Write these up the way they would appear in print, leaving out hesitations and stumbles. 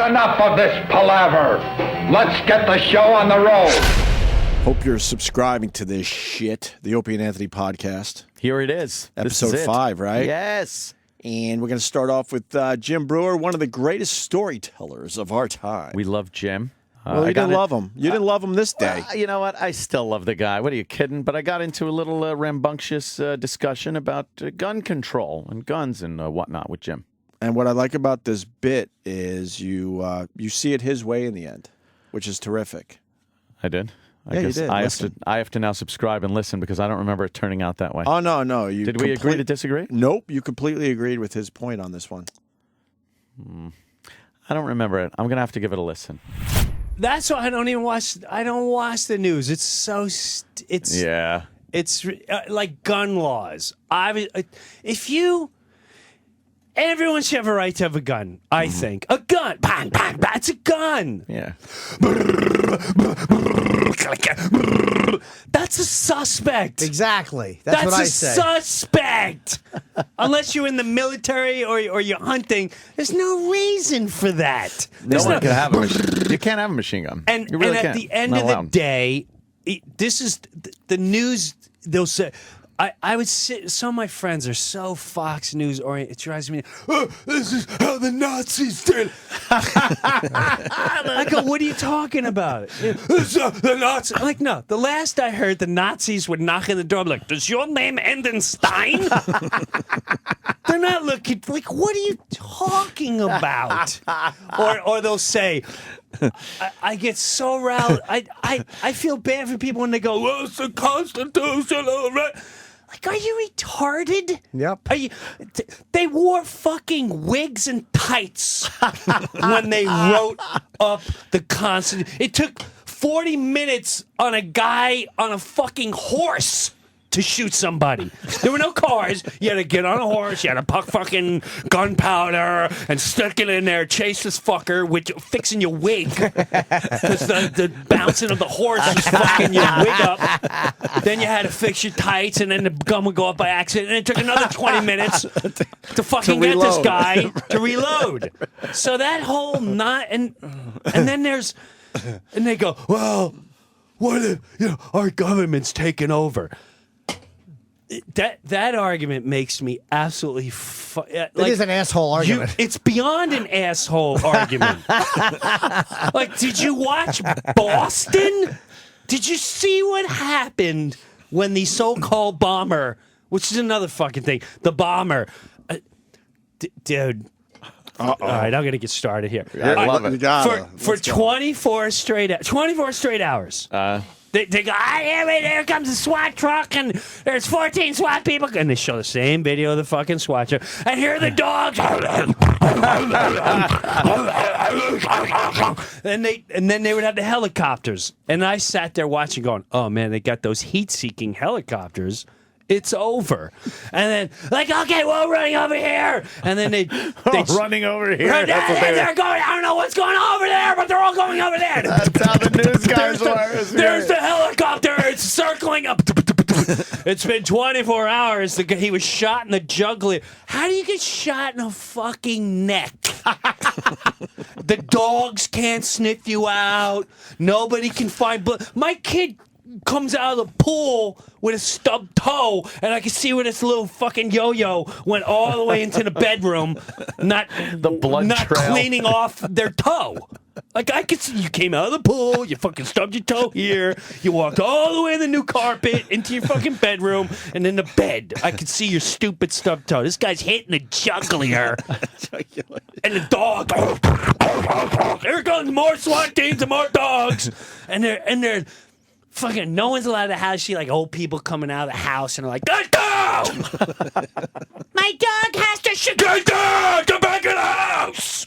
had enough of this palaver. Let's get the show on the road. Hope you're subscribing to this shit, the Opie and Anthony Podcast. Here it is. Episode 5, right? Yes. And we're going to start off with Jim Breuer, one of the greatest storytellers of our time. We love Jim. Well, you didn't love him. You didn't love him this day. You know what? I still love the guy. What are you kidding? But I got into a little rambunctious discussion about gun control and guns and whatnot with Jim. And what I like about this bit is you see it his way in the end, which is terrific. I did? I Yeah, guess you did. I have to now subscribe and listen because I don't remember it turning out that way. Oh, no. Did we agree to disagree? Nope. You completely agreed with his point on this one. I don't remember it. I'm going to have to give it a listen. That's why I don't even watch. I don't watch the news. It's so. Yeah. It's like gun laws. Everyone should have a right to have a gun. I think a gun. Bang, bang, bang. It's a gun. Yeah. That's a suspect. Exactly. That's what I say. That's a suspect. Unless you're in the military or you're hunting, there's no reason for that. No one can have a machine. You can't have a machine gun. And you really at can't. the end Not of the allowed. day, this is the news. They'll say, I would sit. Some of my friends are so Fox News oriented. It drives me. Oh, this is how the Nazis did. I go, what are you talking about? The Nazis. I'm like, no. The last I heard, the Nazis would knock on the door. I'm like, does your name end in Stein? They're not looking. Like, what are you talking about? Or they'll say. I get so riled. I feel bad for people when they go, well, it's the Constitution. Right? Like, are you retarded? Yep. They wore fucking wigs and tights when they wrote up the Constitution. It took 40 minutes on a guy on a fucking horse to shoot somebody. There were no cars. You had to get on a horse. You had to puck fucking gunpowder and stick it in there, chase this fucker with fixing your wig. Because the bouncing of the horse was fucking your wig up. Then you had to fix your tights, and then the gun would go up by accident. And it took another 20 minutes to fucking get this guy to reload. So that whole and then there's, and they go, well, what if, our government's taken over. That argument makes me absolutely it is an asshole argument. It's beyond an asshole argument. Like, did you watch Boston? Did you see what happened when the so-called bomber, which is another fucking thing, the bomber, dude. All right, I'm gonna get started here. I love it. For 24 straight hours. They go, here comes the SWAT truck, and there's 14 SWAT people. And they show the same video of the fucking SWAT truck. And here are the dogs. and then they would have the helicopters. And I sat there watching going, oh, man, they got those heat-seeking helicopters. It's over. And then, like, okay, we're running over here. And then they running over here. They're going, I don't know what's going on over there, but they're all going over there. That's how the news guys are. There's the helicopter. It's circling up. It's been 24 hours. He was shot in the jugular. How do you get shot in a fucking neck? The dogs can't sniff you out. Nobody can find blood. My kid comes out of the pool with a stubbed toe, and I can see where this little fucking yo-yo went all the way into the bedroom, not cleaning off their toe. Like, I could see you came out of the pool, you fucking stubbed your toe here, you walked all the way in the new carpet into your fucking bedroom, and in the bed, I could see your stupid stubbed toe. This guy's hitting the jugular. And the dog. Here comes more SWAT teams and more dogs. And they're fucking, no one's allowed to have she like old people coming out of the house and are like, get down! My dog has to get down! Get back in the house!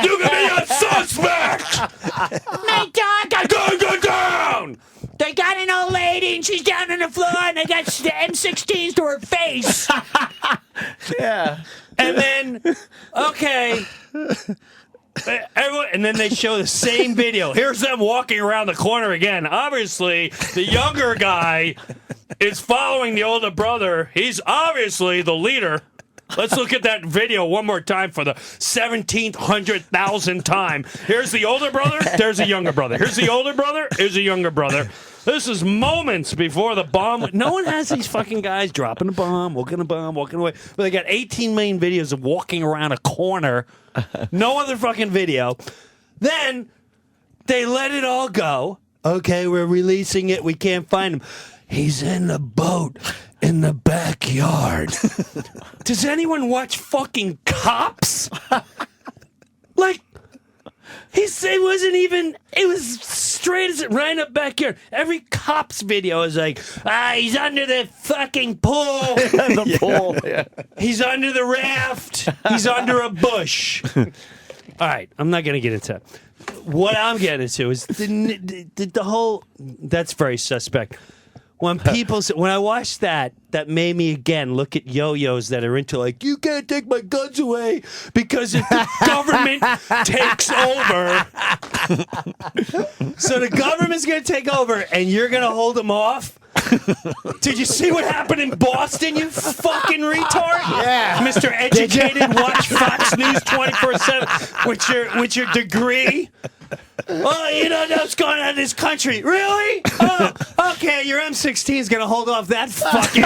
You can be a suspect! My dog get down! They got an old lady and she's down on the floor and they got the M16s to her face. Yeah. And then, okay. And then they show the same video. Here's them walking around the corner again. Obviously, the younger guy is following the older brother. He's obviously the leader. Let's look at that video one more time for the 1,700,000th time. Here's the older brother. There's a younger brother. Here's the older brother. Here's a younger brother. This is moments before the bomb. No one has these fucking guys dropping a bomb, walking away. But they got 18 million videos of walking around a corner. No other fucking video. Then they let it all go. Okay, we're releasing it. We can't find him. He's in the boat in the backyard. Does anyone watch fucking Cops? Like, it wasn't even, it was straight as it right in the backyard. Every Cops video is like, he's under the fucking pool. The pool. Yeah. He's under the raft. He's under a bush. All right, I'm not going to get into it. What I'm getting into is the whole, that's very suspect. When I watched that made me again look at yo-yos that are into like, you can't take my guns away because if the government takes over, so the government's going to take over and you're going to hold them off. Did you see what happened in Boston, you fucking retard? Yeah. Mr. Educated, watch Fox News 24/7 with your degree. Oh, you don't know what's going on in this country. Really? Oh, okay, your M16 is going to hold off that fucking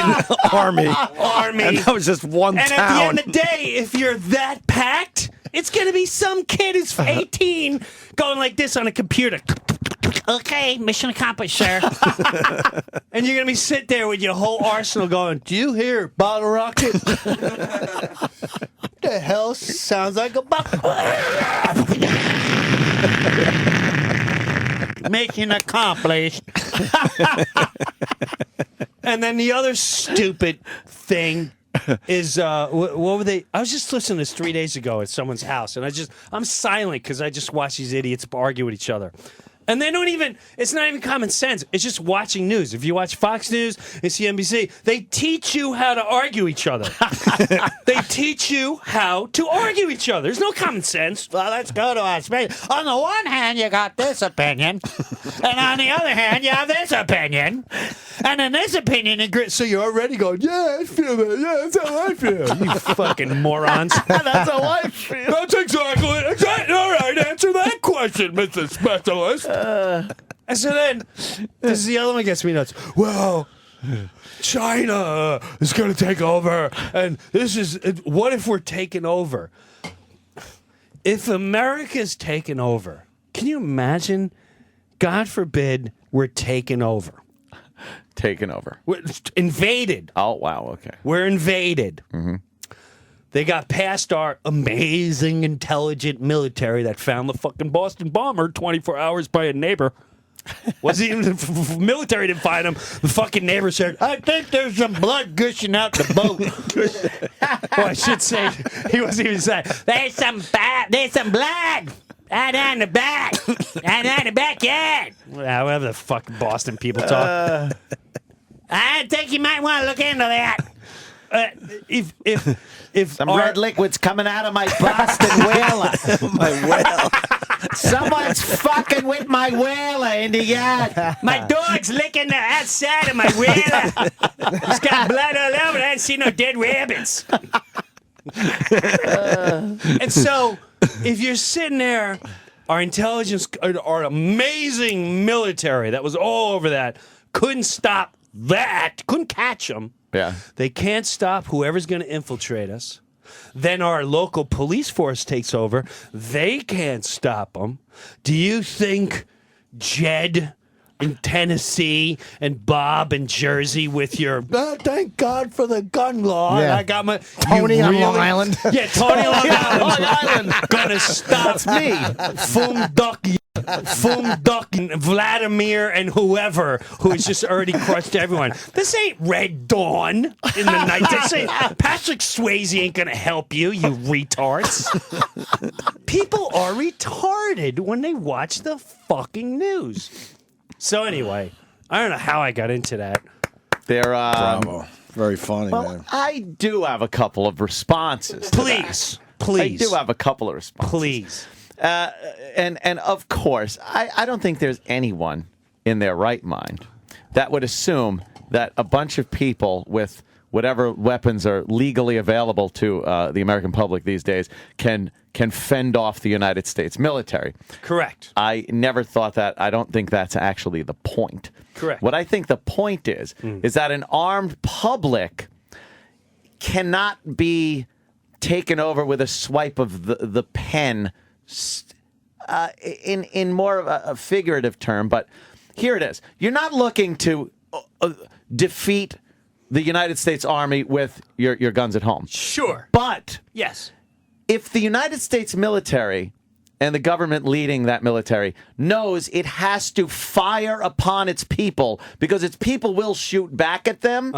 Army. army. And that was just one And town. at the end of the day, if you're that packed, it's going to be some kid who's 18 going like this on a computer. Okay, mission accomplished, sir. And you're going to be sitting there with your whole arsenal going, do you hear bottle rocket? What the hell sounds like a bucket? Mission accomplished. And then the other stupid thing is, what were they? I was just listening to this 3 days ago at someone's house, and I'm silent because I just watch these idiots argue with each other. And they don't even, it's not even common sense. It's just watching news. If you watch Fox News and CNBC, they teach you how to argue each other. They teach you how to argue each other. There's no common sense. Well, let's go to our space. On the one hand, you got this opinion. And on the other hand, you have this opinion. And then this opinion agrees. So you're already going, yeah, I feel that. Yeah, that's how I feel. You fucking morons. That's how I feel. That's exactly. All right, answer that question, Mr. Specialist. And so then, this is the other one that gets me nuts. Well, China is going to take over, and this is, what if we're taken over? If America's taken over, can you imagine? God forbid we're taken over. Taken over. We're invaded. Oh, wow, okay. We're invaded. Mm-hmm. They got past our amazing, intelligent military that found the fucking Boston bomber 24 hours by a neighbor. Wasn't even the military didn't find him. The fucking neighbor said, I think there's some blood gushing out the boat. Well, I should say, he wasn't even saying, there's some blood. Out on the back. Out on the backyard. However the fucking Boston people talk. I think you might want to look into that. If some red liquid's coming out of my Boston whaler. My whale. Someone's fucking with my whaler in the yard. My dog's licking the outside of my whaler. It's got blood all over it. I didn't see no dead rabbits. And so, if you're sitting there, our intelligence, our amazing military that was all over that, couldn't stop that, couldn't catch them. Yeah. They can't stop whoever's going to infiltrate us. Then our local police force takes over. They can't stop them. Do you think Jed in Tennessee and Bob in Jersey with your thank God for the gun law? Yeah. I got my Tony on Long Island. Yeah, Tony on Long Island. Gonna stop me. Fum Duck, Vladimir, and whoever who has just already crushed everyone. This ain't Red Dawn in the night. This ain't Patrick Swayze ain't gonna help you, you retards. People are retarded when they watch the fucking news. So anyway, I don't know how I got into that. They're Bravo. Very funny, well, man. I do have a couple of responses. Please. I do have a couple of responses. Please. And of course, I don't think there's anyone in their right mind that would assume that a bunch of people with whatever weapons are legally available to the American public these days can fend off the United States military. Correct. I never thought that. I don't think that's actually the point. Correct. What I think the point is that an armed public cannot be taken over with a swipe of the pen in more of a figurative term. But here it is. You're not looking to defeat the United States Army with your guns at home. Sure. But yes, if the United States military and the government leading that military knows it has to fire upon its people because its people will shoot back at them,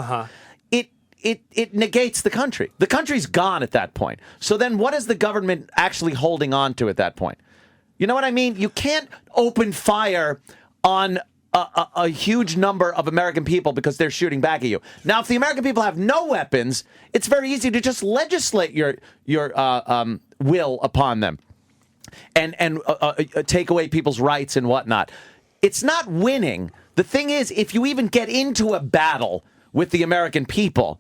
it negates the country. The country's gone at that point. So then what is the government actually holding on to at that point? You know what I mean? You can't open fire on a huge number of American people because they're shooting back at you. Now, if the American people have no weapons, it's very easy to just legislate your will upon them and take away people's rights and whatnot. It's not winning. The thing is, if you even get into a battle with the American people,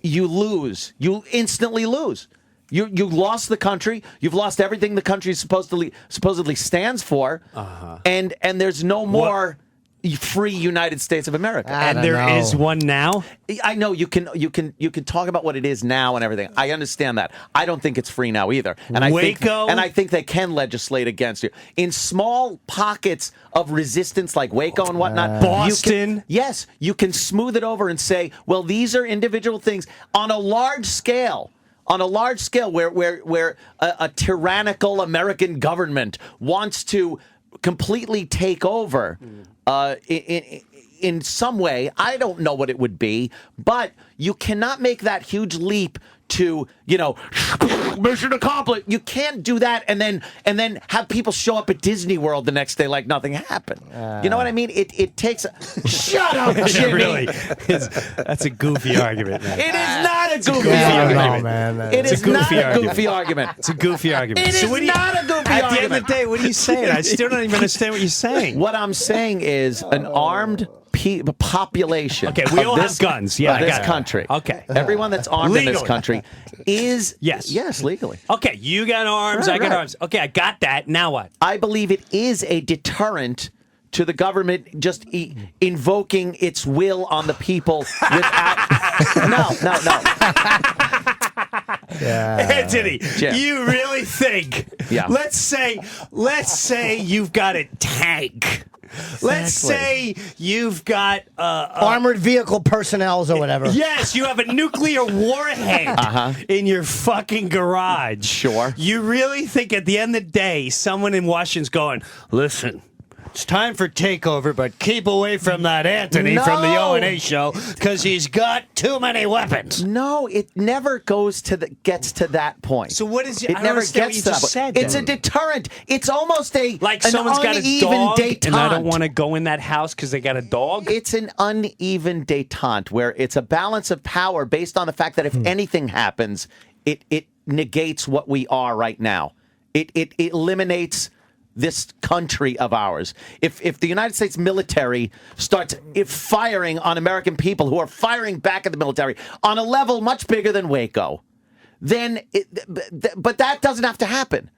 you lose. You instantly lose. You lost the country. You've lost everything the country supposedly stands for, and there's no more free United States of America. And there is one now. I know you can talk about what it is now and everything. I understand that. I don't think it's free now either. And I think they can legislate against you in small pockets of resistance like Waco and whatnot. Boston. You can smooth it over and say, well, these are individual things on a large scale. On a large scale, where a tyrannical American government wants to completely take over in some way, I don't know what it would be, but you cannot make that huge leap to, mission accomplished. You can't do that and then have people show up at Disney World the next day like nothing happened. You know what I mean? It takes shut up, Jimmy. Really, that's a goofy argument, man. It is not a goofy argument. It is not a goofy argument. It's a goofy argument. It is not a goofy argument. At the end of the day, what are you saying? I still don't even understand what you're saying. What I'm saying is an armed population. Okay, we all have guns. Yeah, of this country. Okay, everyone that's armed in this country is yes, legally. Okay, you got arms. I got arms. Okay, I got that. Now what? I believe it is a deterrent to the government just invoking its will on the people without. No. Anthony, Jim. you really think? Yeah. Let's say you've got a tank. Let's say you've got armored vehicle personnels or whatever. Yes, you have a nuclear warhead in your fucking garage. Sure. You really think at the end of the day, someone in Washington's going, listen, it's time for takeover, but keep away from that Anthony from the O&A show because he's got too many weapons. No, it never gets to that point. So what is it? It never gets to that point. It's a deterrent. It's almost an someone's got a dog detente. And I don't want to go in that house because they got a dog? It's an uneven detente where it's a balance of power based on the fact that if anything happens, it negates what we are right now. It eliminates this country of ours. If the United States military starts firing on American people who are firing back at the military on a level much bigger than Waco, then but that doesn't have to happen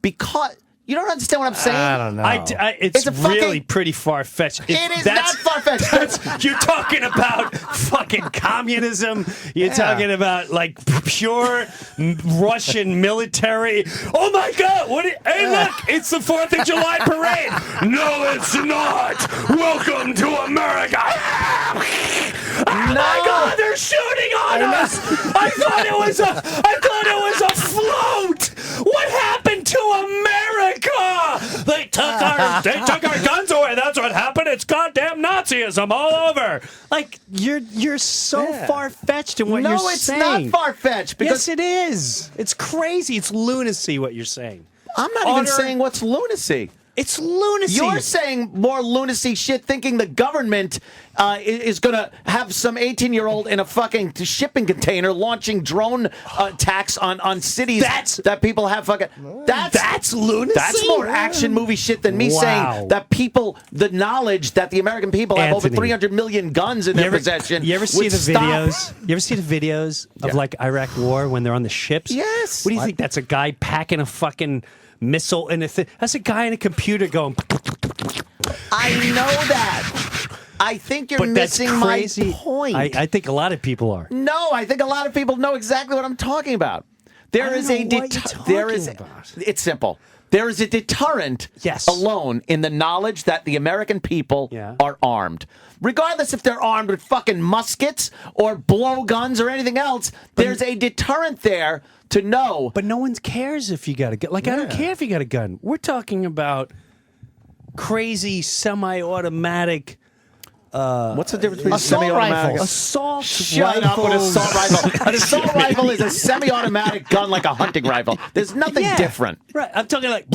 because you don't understand what I'm saying. I don't know. It's really pretty far-fetched. It is not far-fetched. You're talking about fucking communism. You're talking about like pure Russian military. Oh my God! Hey, look! It's the 4th of July parade. No, it's not. Welcome to America. Oh my God! They're shooting on us. I thought it was a float. What happened to America? They took our guns away. That's what happened. It's goddamn Nazism all over. Like you're so far-fetched in what you're saying. No, it's not far-fetched. Yes, it is. It's crazy. It's lunacy what you're saying. I'm not even saying what's lunacy. It's lunacy. You're saying more lunacy shit, thinking the government is going to have some 18-year-old in a fucking shipping container launching drone attacks on cities that people have fucking... That's lunacy. That's more action movie shit than me saying that people, the knowledge that the American people have over 300 million guns in their possession. You ever see the videos? You ever see the videos of like Iraq War when they're on the ships? Yes. What do you think? That's a guy packing a fucking missile in a thing. That's a guy in a computer going. I know that. I think you're missing my point. I think a lot of people are. No, I think a lot of people know exactly what I'm talking about. It's simple. There is a deterrent alone in the knowledge that the American people are armed. Regardless if they're armed with fucking muskets or blowguns or anything else, there's a deterrent there to know. But no one cares if you got a gun. Like, I don't care if you got a gun. We're talking about crazy semi-automatic... what's the difference between assault semi-automatic? rifle. Assault Shut up with assault rifle. An assault rifle is a semi-automatic gun like a hunting rifle. There's nothing different. Right. I'm talking like...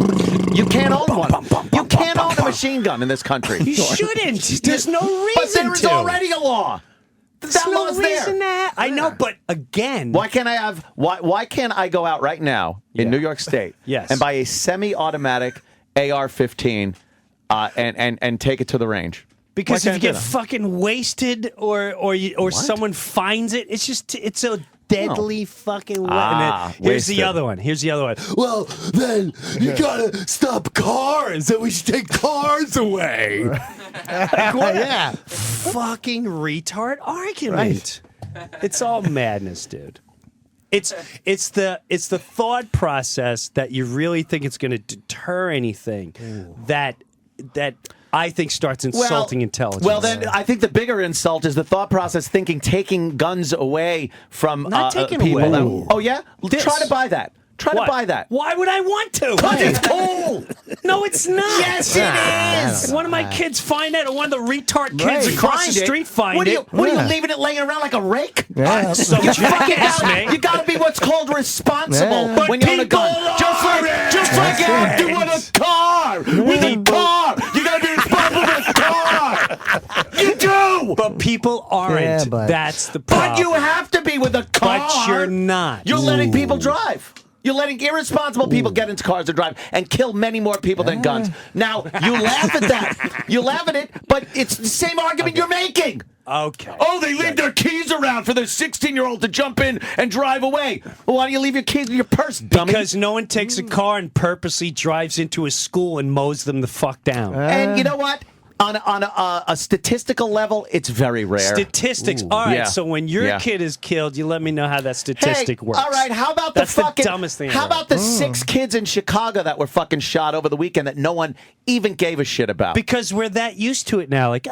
You can't own one. You can't own a machine gun in this country. You shouldn't. There's no reason But there is already a law. There's That no law's reason there. that. I know, but again... Why can't I have? Why can't I go out right now in New York State and buy a semi-automatic AR-15 and take it to the range? Because if you get fucking wasted or someone finds it, it's a deadly fucking weapon. Here's the other one. Well, then you gotta stop cars, and we should take cars away. Fucking retard argument. It's all madness, dude. It's the thought process that you really think it's going to deter anything that I think starts insulting intelligence. Well, then I think the bigger insult is the thought process thinking taking guns away from Not taking people. away. Oh, yeah? Try to buy that. Try to buy that. Why would I want to? Because it's cool. No, it's not. Yes, it is. One of my kids find it, or one of the retard kids across the street find it. What are you leaving it laying around like a rake? Some jackass, man. You got to be what's called responsible But when you own a gun. Just like you have to with a car. With a car. You got to be responsible with a car. You do. But people aren't. Yeah, but- That's the problem. But you have to be with a car. But you're not. You're letting people drive. You're letting irresponsible people get into cars and drive and kill many more people than guns. Now, you laugh at that. You laugh at it, but it's the same argument you're making. Okay. Oh, they leave their keys around for their 16-year-old to jump in and drive away. Well, why don't you leave your keys in your purse, dummy? Because no one takes a car and purposely drives into a school and mows them the fuck down. And you know what? On a statistical level, it's very rare. Statistics. All right, Yeah. so when your kid is killed, you let me know how that statistic works. All right, how about That's the fucking dumbest thing How ever. about the 6 kids in Chicago that were fucking shot over the weekend that no one even gave a shit about? Because we're that used to it now. Like,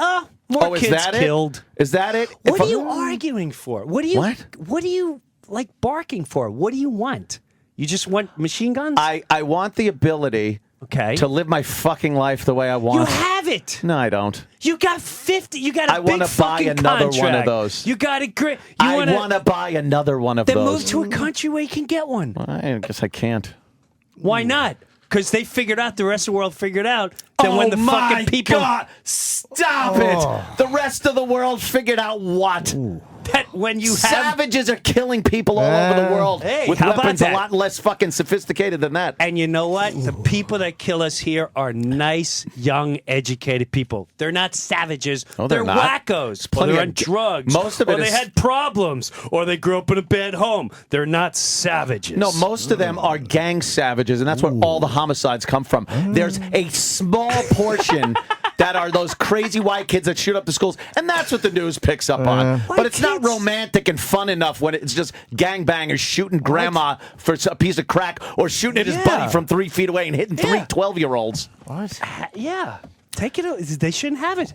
more is kids that killed. It? Is that it? What are you arguing for? What What? are you like barking for? What do you want? You just want machine guns? I want the ability to live my fucking life the way I want. You have it. No, I don't. You got 50. You got a I big wanna buy fucking another one of contract. those. You got a great. I want to buy another one of Then those. move to a country where you can get one. I guess I can't. Why not? Because they figured out, the rest of the world figured out that when the fucking people. God. Stop it. The rest of the world figured out what? That when you have. Savages are killing people all over the world Hey, with how about weapons a that? lot less fucking sophisticated than that. And you know what? The people that kill us here are nice, young, educated people. They're not savages. Oh, they're they're not. wackos. Or plenty they're of on drugs. most of it or they is- had problems. Or they grew up in a bad home. They're not savages. No, most of them are gang savages, and that's where all the homicides come from. There's a small portion that are those crazy white kids that shoot up the schools, and that's what the news picks up on. But it's not romantic and fun enough when it's just gangbangers shooting grandma for a piece of crack or shooting at his buddy from 3 feet away and hitting 3 12-year-olds. Yeah. Take it. They shouldn't have it.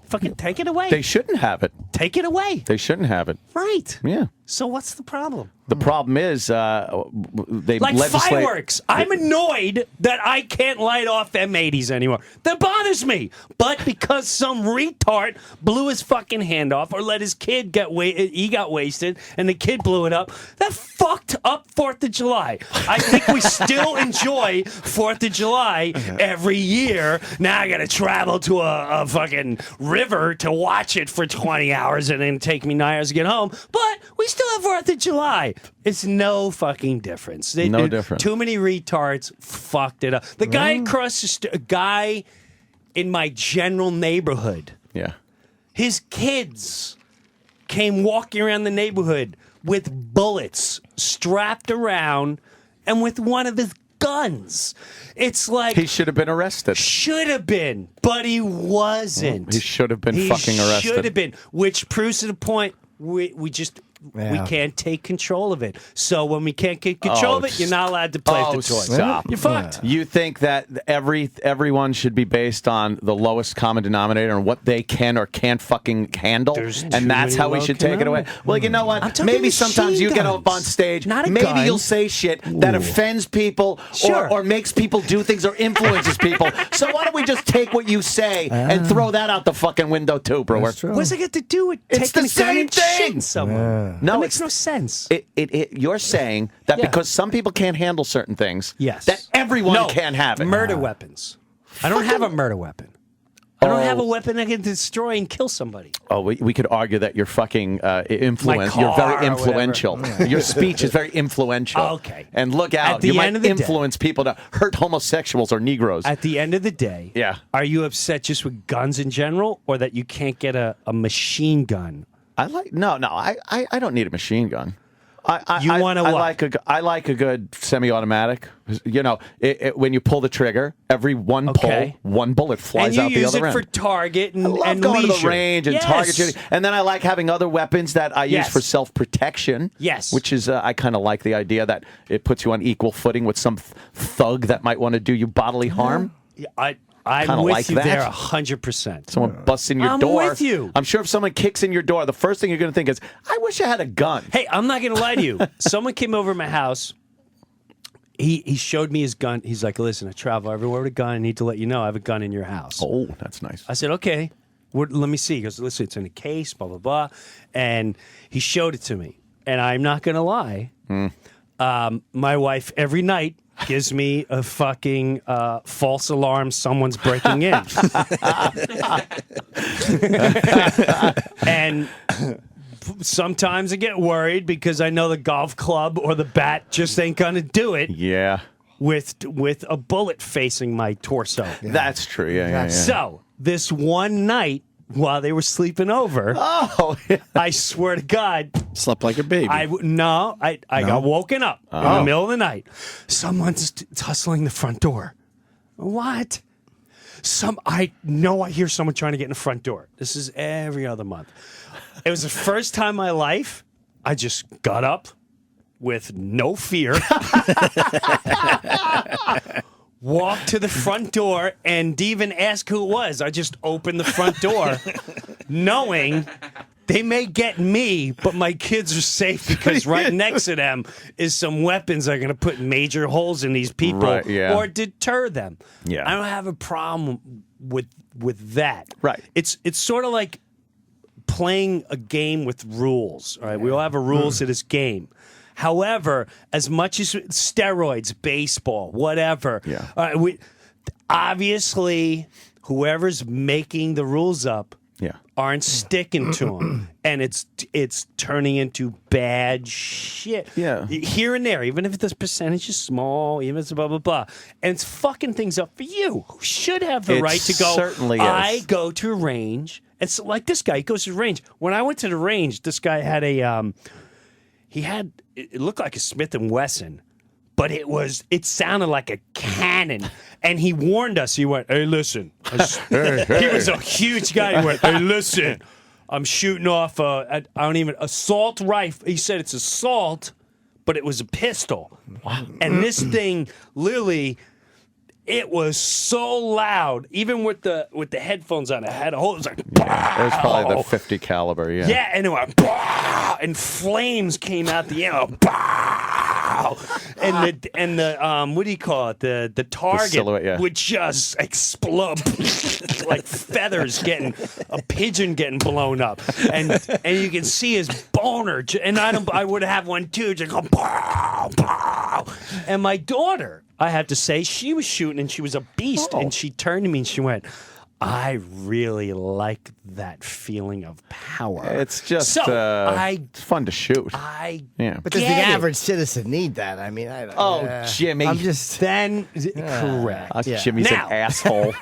Fucking take it away. They shouldn't have it. Take it away. They shouldn't have it. Right. Yeah. So what's the problem? The problem is they Like legislate. fireworks. I'm annoyed that I can't light off M80s anymore. That bothers me. But because some retard blew his fucking hand off or let his kid he got wasted and the kid blew it up, that fucked up 4th of July. I think we still enjoy 4th of July every year. Now I got to travel to a fucking river to watch it for 20 hours and then take me 9 hours to get home. But we still have 4th of July. It's no fucking difference. No difference. Too many retards fucked it up. The guy across the street, a guy in my general neighborhood, Yeah. his kids came walking around the neighborhood with bullets strapped around and with one of his guns. It's like He should have been arrested. should have been, but he wasn't. He should have been He fucking arrested. Should have been, which proves to the point we Yeah. can't take control of it. So when we can't get control of it, you're not allowed to play with the toys. Stop. You're fucked. You think that everyone should be based on the lowest common denominator and what they can or can't fucking handle, There's too and that's many how we low should take it away? common. Well, you know I'm what? talking Maybe sometimes machine you get up guns. on stage, Not a maybe gun. you'll say shit that offends people Sure. or makes people do things or influences people. So why don't we just take what you say and throw that out the fucking window too, Brewer? That's true. What's it got to do with It's taking the a gun same and thing. shooting someone? No, that makes it's- no sense. You're saying that Yeah. because some people can't handle certain things, Yes. that everyone No, can have it. Murder weapons. I don't have a murder weapon. I don't have a weapon that can destroy and kill somebody. Oh, we could argue that you're fucking influence. My You're car very or influential. Your speech is very influential. Okay. And look out, At the you might end of the day- influence people to hurt homosexuals or Negroes. At the end of the day, Yeah. are you upset just with guns in general or that you can't get a machine gun? I don't need a machine gun. You wanna what? I like a good semi-automatic. You know, when you pull the trigger, every one Okay. pull, one bullet flies And you out the use other it end. for target and, I love and going to the leisure. range and Yes. target shooting, and then I like having other weapons that I use Yes. for self-protection. Yes. which is I kind of like the idea that it puts you on equal footing with some thug that might want to do you bodily harm. Yeah, I'm Kinda with like you that. there 100%. Someone busts in your I'm door. with you. I'm sure if someone kicks in your door, the first thing you're going to think is, "I wish I had a gun." Hey, I'm not going to lie to you. Someone came over to my house. He showed me his gun. He's like, listen, I travel everywhere with a gun. I need to let you know I have a gun in your house. Oh, that's nice. I said, okay. Let me see. He goes, listen, it's in a case, blah, blah, blah. And he showed it to me. And I'm not going to lie. My wife every night gives me a fucking false alarm someone's breaking in. And sometimes I get worried because I know the golf club or the bat just ain't going to do it Yeah, with a bullet facing my torso. that's true. Yeah. So this one night while they were sleeping over, Oh, yeah. I swear to God, Slept like a baby. I got woken up in the middle of the night. Someone's hustling the front door. What? I know I hear someone trying to get in the front door. This is every other month. It was the first time in my life I just got up with no fear, walked to the front door, and didn't even ask who it was. I just opened the front door, knowing they may get me, but my kids are safe because right next to them is some weapons that are going to put major holes in these people Right, yeah. or deter them. Yeah. I don't have a problem with that. Right. It's sort of like playing a game with rules. All right, we all have a rules to this game. However, as much as steroids, baseball, whatever, Yeah. Obviously, whoever's making the rules up Yeah. aren't sticking to them, and it's turning into bad shit. Yeah. Here and there, even if the percentage is small, even if it's blah blah blah, and it's fucking things up for you, who should have the It right to go. certainly is. I go to a range. It's like this guy. He goes to the range. When I went to the range, this guy had it looked like a Smith & Wesson, but it sounded like a cannon. And he warned us. He went, hey, listen. He was a huge guy. He went, hey, listen. I'm shooting off assault rifle. He said it's assault, but it was a pistol. Wow. And this thing literally, It was so loud, even with the headphones on. I had a whole. It was like, It was probably the 50 caliber. Yeah. yeah, and it went, "Pow!" And flames came out the end. Pow! And the what do you call it? The target silhouette, yeah. would just explode like feathers a pigeon getting blown up, and you can see his boner. And I would have one too, just go pow, pow. And my daughter, I have to say, she was shooting and she was a beast, and she turned to me and she went, I really like that feeling of power. It's just it's fun to shoot. But does the average citizen need that? I mean, I don't. Jimmy. I'm just correct. Jimmy's Now- an asshole.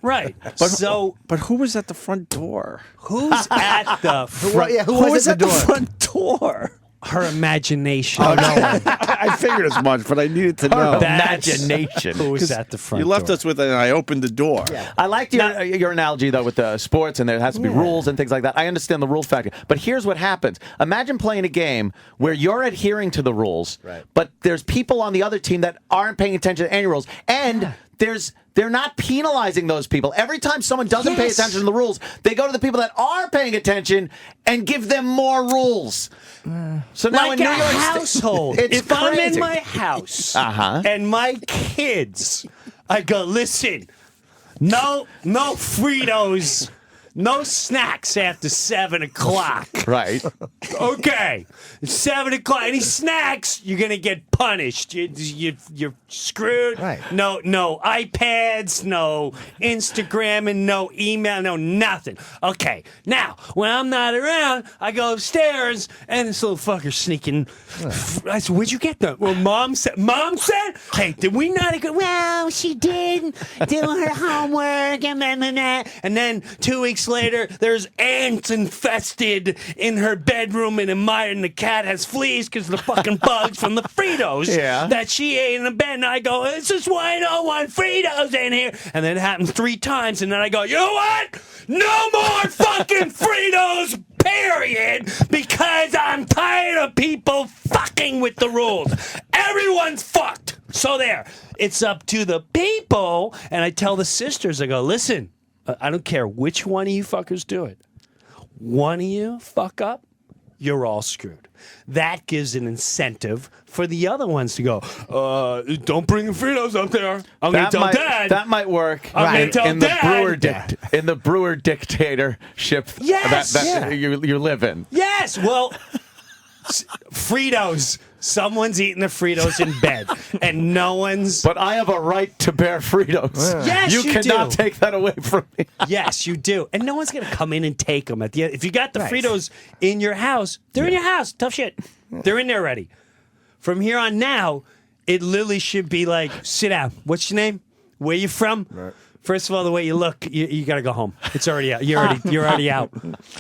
Right. But who was at the front door? Who's at the front? who was at the door? front door? Her imagination. Oh no one. I figured as much, but I needed to know. That's Imagination. Who was at the front? You left door. us with it, and I opened the door. I liked your analogy, though, with the sports, and there has to be rules and things like that. I understand the rules factor. But here's what happens. Imagine playing a game where you're adhering to the rules, but there's people on the other team that aren't paying attention to any rules, and they're not penalizing those people. Every time someone doesn't pay attention to the rules, they go to the people that are paying attention and give them more rules. So now Like in a New York household. It's if I'm crazy. in my house Uh-huh. and my kids, I go, listen, no Fritos, no snacks after 7 o'clock. Right. Okay, it's 7 o'clock. Any snacks, you're gonna get punished. You're screwed. Right. No iPads, no Instagram, and no email, no nothing. Okay, now when I'm not around, I go upstairs and this little fucker's sneaking. I said, "Where'd you get them?" Well, Mom said. Hey, did we not agree? Well, she did do her homework and then 2 weeks later, there's ants infested in her bedroom, and the cat has fleas because of the fucking bugs from the Fritos that she ate in the bed. And I go, this is why I don't want Fritos in here. And then it happens 3 times, and then I go, you know what? No more fucking Fritos, period, because I'm tired of people fucking with the rules. Everyone's fucked. So there. It's up to the people, and I tell the sisters, I go, listen, I don't care which one of you fuckers do it. One of you fuck up, you're all screwed. That gives an incentive for the other ones to go, don't bring the Fritos up there. I'm going to tell Dad. That might work I'm gonna tell in the Dad. in the Breuer dictatorship that you live in. Yes, well, Fritos. Someone's eating the Fritos in bed, and no one's... But I have a right to bear Fritos. Yes, you cannot do. take that away from me. Yes, you do. And no one's going to come in and take them at the end. If you got the Fritos in your house, they're in your house. Tough shit. They're in there already. From here on now, it literally should be like, sit down. What's your name? Where you from? Right. First of all, the way you look, you got to go home. It's already out. You're already out.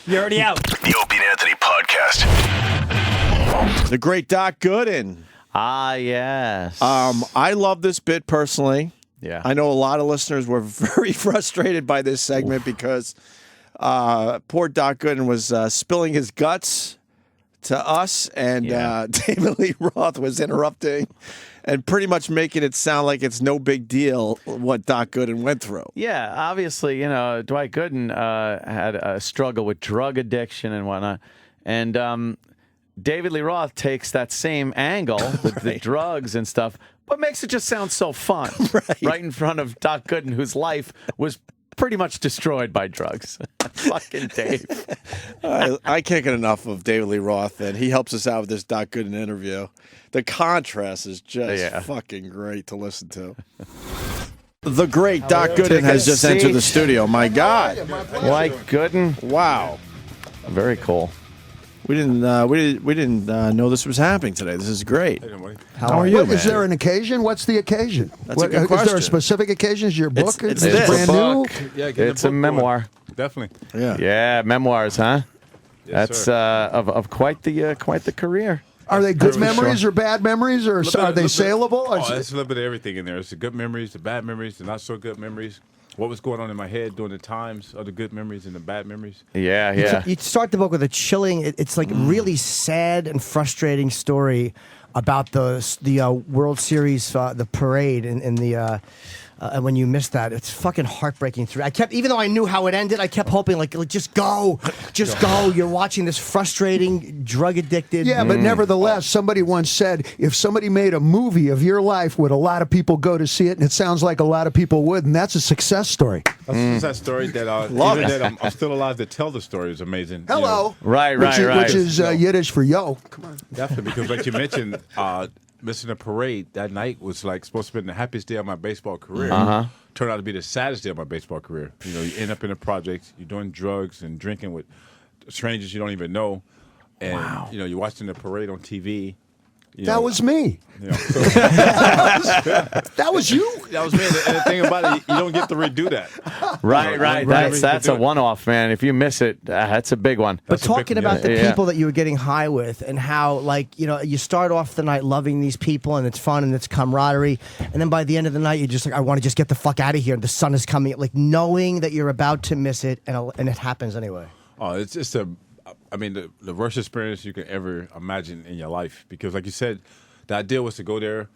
You're already out. The Opie Anthony Podcast. The great Doc Gooden. Ah, yes. I love this bit personally. Yeah. I know a lot of listeners were very frustrated by this segment because poor Doc Gooden was spilling his guts to us, and David Lee Roth was interrupting and pretty much making it sound like it's no big deal what Doc Gooden went through. Yeah, obviously, Dwight Gooden had a struggle with drug addiction and whatnot, and David Lee Roth takes that same angle with the drugs and stuff, but makes it just sound so fun. Right in front of Doc Gooden, whose life was pretty much destroyed by drugs. Fucking Dave. I can't get enough of David Lee Roth, and he helps us out with this Doc Gooden interview. The contrast is just fucking great to listen to. The great Doc Gooden has just entered the studio. My God. Dwight Gooden. Wow. Very cool. We didn't know this was happening today. This is great. How are you, man? Is there an occasion? What's the occasion? That's a good Is there question. a specific occasion? Is your book? It's is this. it brand new? Yeah, It's a memoir. Definitely. Yeah. Yeah, memoirs, huh? Yes, That's sir. Of quite the career. Are they good for memories sure. or bad memories, or are they saleable? Oh, there's a little bit of everything in there. It's the good memories, the bad memories, the not so good memories. What was going on in my head during the times of the good memories and the bad memories. Yeah. You start the book with a chilling, it's like really sad and frustrating story about the World Series, the parade in the. And when you missed that, it's fucking heartbreaking. Even though I knew how it ended, I kept hoping, like just go. You're watching this frustrating, drug addicted. Yeah, but nevertheless, somebody once said, if somebody made a movie of your life, would a lot of people go to see it? And it sounds like a lot of people would, and that's a success story. That's that story that I'm still alive to tell the story is amazing. Hello. Right. Which is Yiddish for yo. Come on. Definitely, because like you mentioned, missing a parade that night was like supposed to be the happiest day of my baseball career. Turned out to be the saddest day of my baseball career. You end up in a project, you're doing drugs and drinking with strangers you don't even know, and you're watching the parade on TV. That was me. That was you. That was me. And the thing about it, you don't get to redo that. Right. That's a one-off, man. If you miss it, that's a big one. But talking about the people that you were getting high with, and how, you start off the night loving these people, and it's fun, and it's camaraderie, and then by the end of the night, you're just like, I want to just get the fuck out of here. The sun is coming. Like, knowing that you're about to miss it, and it happens anyway. Oh, it's just the worst experience you can ever imagine in your life. Because, like you said, the idea was to go there,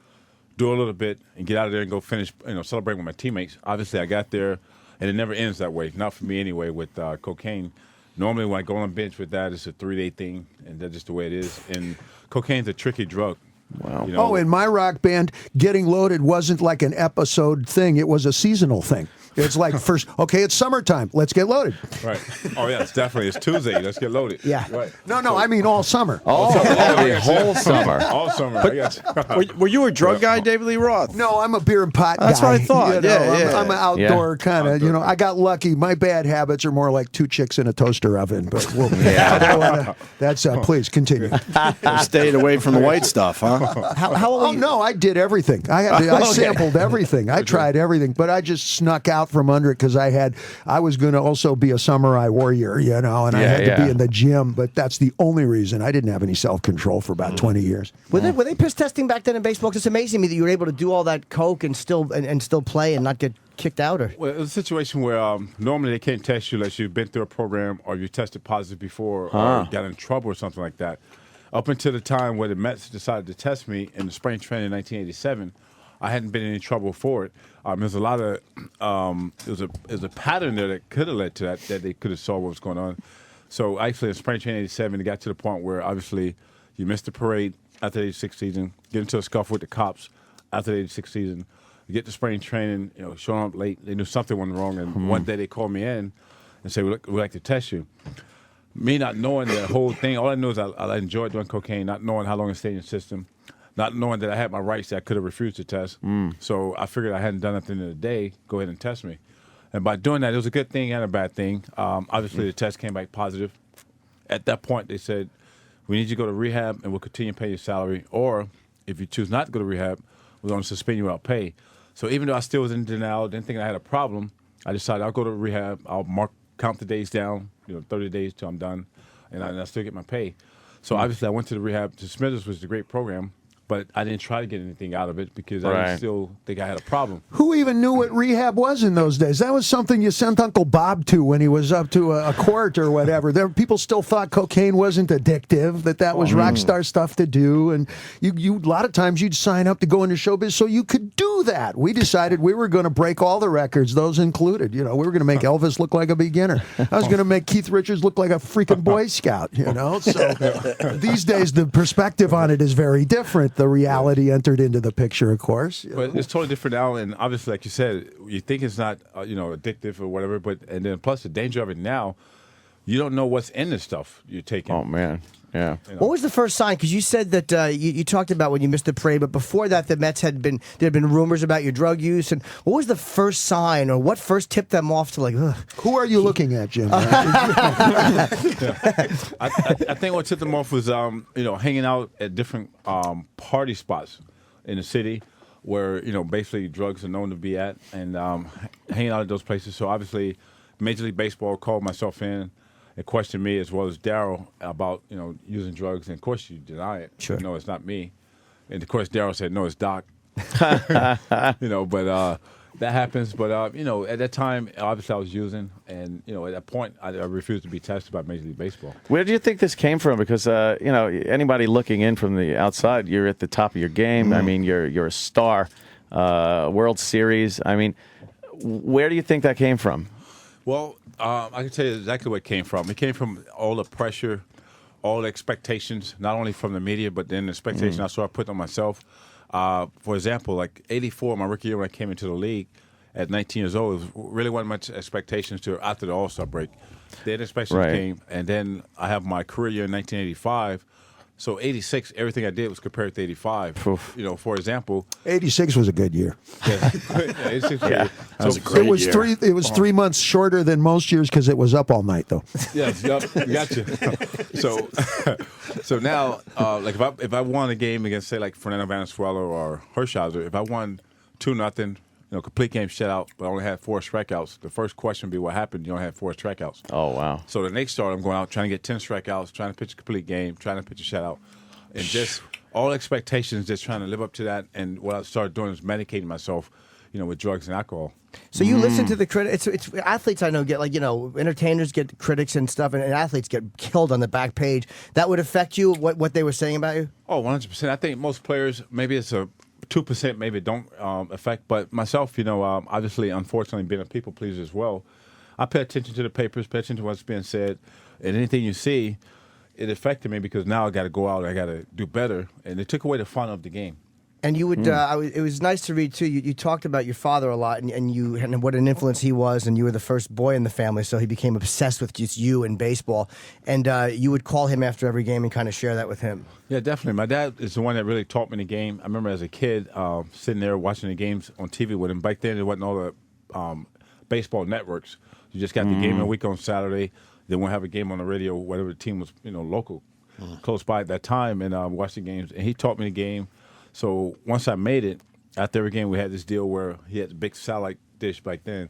do a little bit, and get out of there and go finish, celebrate with my teammates. Obviously, I got there, and it never ends that way. Not for me anyway. With cocaine, normally when I go on a bench with that, it's a 3-day thing, and that's just the way it is. And cocaine's a tricky drug. Wow. Oh, in my rock band, getting loaded wasn't like an episode thing. It was a seasonal thing. It's like it's summertime. Let's get loaded. Right. Oh, yeah, it's Tuesday. Let's get loaded. Yeah. Right. No, I mean all summer. All summer. All summer. I got you. Were you a drug guy, David Lee Roth? No, I'm a beer and pot guy. That's what I thought. I'm an outdoor kind of, I got lucky. My bad habits are more like 2 chicks in a toaster oven. But that's, please continue. Stayed away from the white stuff, huh? How old are you? No, I did everything. I sampled everything. I tried everything, but I just snuck out from under it because I was going to also be a samurai warrior, and I had to be in the gym, but that's the only reason. I didn't have any self-control for about 20 years. Were they piss testing back then in baseball? 'Cause it's amazing to me that you were able to do all that coke and still play and not get kicked out. Well, it was a situation where normally they can't test you unless you've been through a program or you tested positive before or got in trouble or something like that. Up until the time where the Mets decided to test me in the spring training in 1987, I hadn't been in any trouble for it. There's a lot of there's a pattern there that could have led to that they could have saw what was going on. So actually, in spring training '87, it got to the point where obviously you missed the parade after the '86 season, get into a scuffle with the cops after the '86 season, you get to spring training, showing up late. They knew something went wrong, and one day they called me in and said, "We'd like to test you." Me not knowing the whole thing, all I knew is I enjoyed doing cocaine, not knowing how long it stayed in the system. Not knowing that I had my rights that I could have refused to test. So I figured I hadn't done nothing in the day, go ahead and test me. And by doing that, it was a good thing and a bad thing. Obviously, the test came back positive. At that point, they said, we need you to go to rehab and we'll continue to pay your salary. Or if you choose not to go to rehab, we're going to suspend you without pay. So even though I still was in denial, didn't think I had a problem, I decided I'll go to rehab. I'll count the days down, 30 days till I'm done, and I still get my pay. So obviously, I went to the rehab to Smithers, which is a great program. But I didn't try to get anything out of it because I still think I had a problem. Who even knew what rehab was in those days? That was something you sent Uncle Bob to when he was up to a court or whatever. People still thought cocaine wasn't addictive, that was rock star stuff to do. And you a lot of times you'd sign up to go into showbiz so you could do that. We decided we were going to break all the records, those included. We were going to make Elvis look like a beginner. I was going to make Keith Richards look like a freaking Boy Scout, So these days the perspective on it is very different. The reality entered into the picture, of course. But it's totally different now, and obviously, like you said, you think it's not, addictive or whatever. And then plus the danger of it now, you don't know what's in the stuff you're taking. Oh man, yeah. What was the first sign? Because you said that you talked about when you missed the parade, but before that, the Mets there had been rumors about your drug use. And what was the first sign, or what first tipped them off to ugh? Who are you looking at, Jim? I think what tipped them off was hanging out at different party spots in the city where basically drugs are known to be at, and hanging out at those places. So obviously, Major League Baseball called myself in and questioned me as well as Darryl about using drugs, and of course you deny it. Sure. No, it's not me. And of course Darryl said no, it's Doc. But That happens, but at that time, obviously I was using, and at that point, I refused to be tested by Major League Baseball. Where do you think this came from? Because anybody looking in from the outside, you're at the top of your game. I mean, you're a star, World Series. I mean, where do you think that came from? Well, I can tell you exactly where it came from. It came from all the pressure, all the expectations, not only from the media, but then the expectation I started putting on myself. For example, like 84, my rookie year when I came into the league at 19 years old, it really wasn't much expectations to after the All-Star break. Then expectations came, and then I have my career year in 1985. So 86, everything I did was compared to 85. Oof. For example, 86 was a good year. 86 Yeah. That was a great It was year. 3. It was 3 months shorter than most years because it was up all night, though. Yes, yep, gotcha. So now, like if I won a game against say like Fernando Valenzuela or Hershiser, if I won 2-0, complete game shutout, but I only had 4 strikeouts, the first question would be what happened? You only had 4 strikeouts. Oh, wow. So the next start, I'm going out trying to get 10 strikeouts, trying to pitch a complete game, trying to pitch a shutout, and just all expectations, just trying to live up to that. And what I started doing was medicating myself, with drugs and alcohol. So you listen to the critics. It's athletes I know get entertainers get critics and stuff, and athletes get killed on the back page. That would affect you, what they were saying about you? Oh, 100%. I think most players, maybe it's a 2% maybe don't affect, but myself, obviously, unfortunately, being a people pleaser as well, I pay attention to the papers, pay attention to what's being said, and anything you see, it affected me because now I got to go out, I got to do better, and it took away the fun of the game. And you would, it was nice to read too. You talked about your father a lot, and what an influence he was, and you were the first boy in the family, so he became obsessed with just you and baseball. And you would call him after every game and kind of share that with him. Yeah, definitely. My dad is the one that really taught me the game. I remember as a kid sitting there watching the games on TV with him. Back then, there wasn't all the baseball networks. You just got the game of the week on Saturday. Then we'll have a game on the radio, whatever the team was, local, close by at that time, and watch the games. And he taught me the game. So once I made it, after every game we had this deal where he had a big satellite dish back then.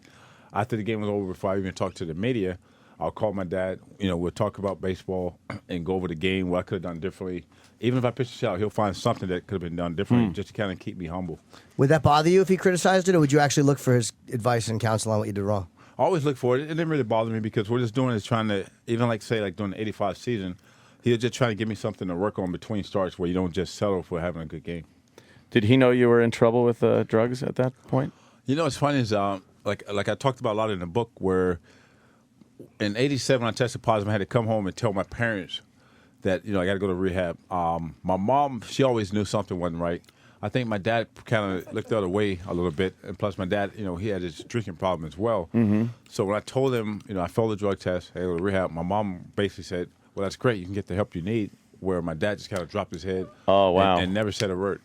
After the game was over, before I even talked to the media, I'll call my dad. We'll talk about baseball and go over the game, what I could have done differently. Even if I pitched a shot, he'll find something that could have been done differently just to kind of keep me humble. Would that bother you if he criticized it, or would you actually look for his advice and counsel on what you did wrong? I always look for it. It didn't really bother me because we're just doing is trying to, even during the 85 season, he was just trying to give me something to work on between starts where you don't just settle for having a good game. Did he know you were in trouble with drugs at that point? What's funny is like I talked about a lot in the book where in 87 when I tested positive, I had to come home and tell my parents that I got to go to rehab. My mom, she always knew something wasn't right. I think my dad kind of looked the other way a little bit, and plus my dad, he had his drinking problem as well. So when I told him, I failed the drug test, I had to go to rehab, my mom basically said, "Well, that's great, you can get the help you need." Where my dad just kind of dropped his head. Oh, wow. and never said a word.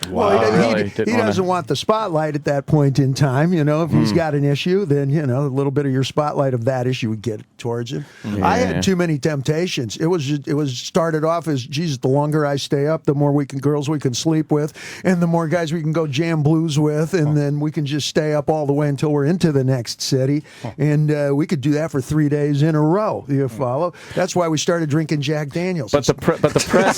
Well, he Didn't doesn't want the spotlight at that point in time. If he's got an issue, then a little bit of your spotlight of that issue would get towards him. I had too many temptations. It was started off as, Jesus, the longer I stay up, the more girls we can sleep with, and the more guys we can go jam blues with, and then we can just stay up all the way until we're into the next city, and we could do that for 3 days in a row. You follow? That's why we started drinking Jack Daniels. But the press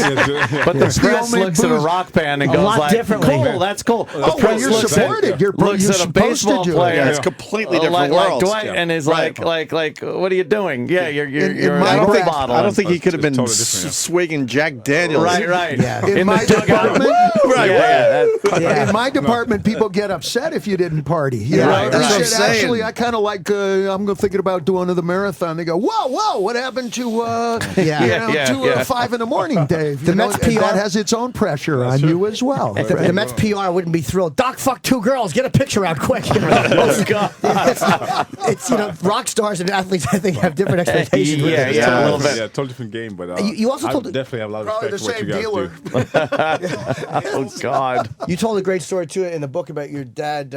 looks at a rock band and goes like, differently. "Cool, that's cool." Oh, well, you're supported. You're looks at a supposed baseball to do it. player. Yeah, it's completely different worlds. Dwight, and is like, "What are you doing? Yeah, you're my a role role model." I don't think he could have been Totally different, yeah. swigging Jack Daniels. Right. Yeah. In my department, Yeah. in my department, people get upset if you didn't party. Right, They that's what I'm said, saying. actually, I kind of like. I'm thinking about doing the marathon. They go, whoa, what happened to 5 in the morning, Dave? The Mets PR that has its own pressure on you as well. The Mets PR wouldn't be thrilled. Doc fucked 2 girls. Get a picture out quick. Oh, God. It's rock stars and athletes, I think, have different expectations. with it. Yeah, a little bit. Yeah, totally different game, but You also I told- definitely have a lot of Probably respect the for what same you guys dealer. do. Oh, God. You told a great story too in the book about your dad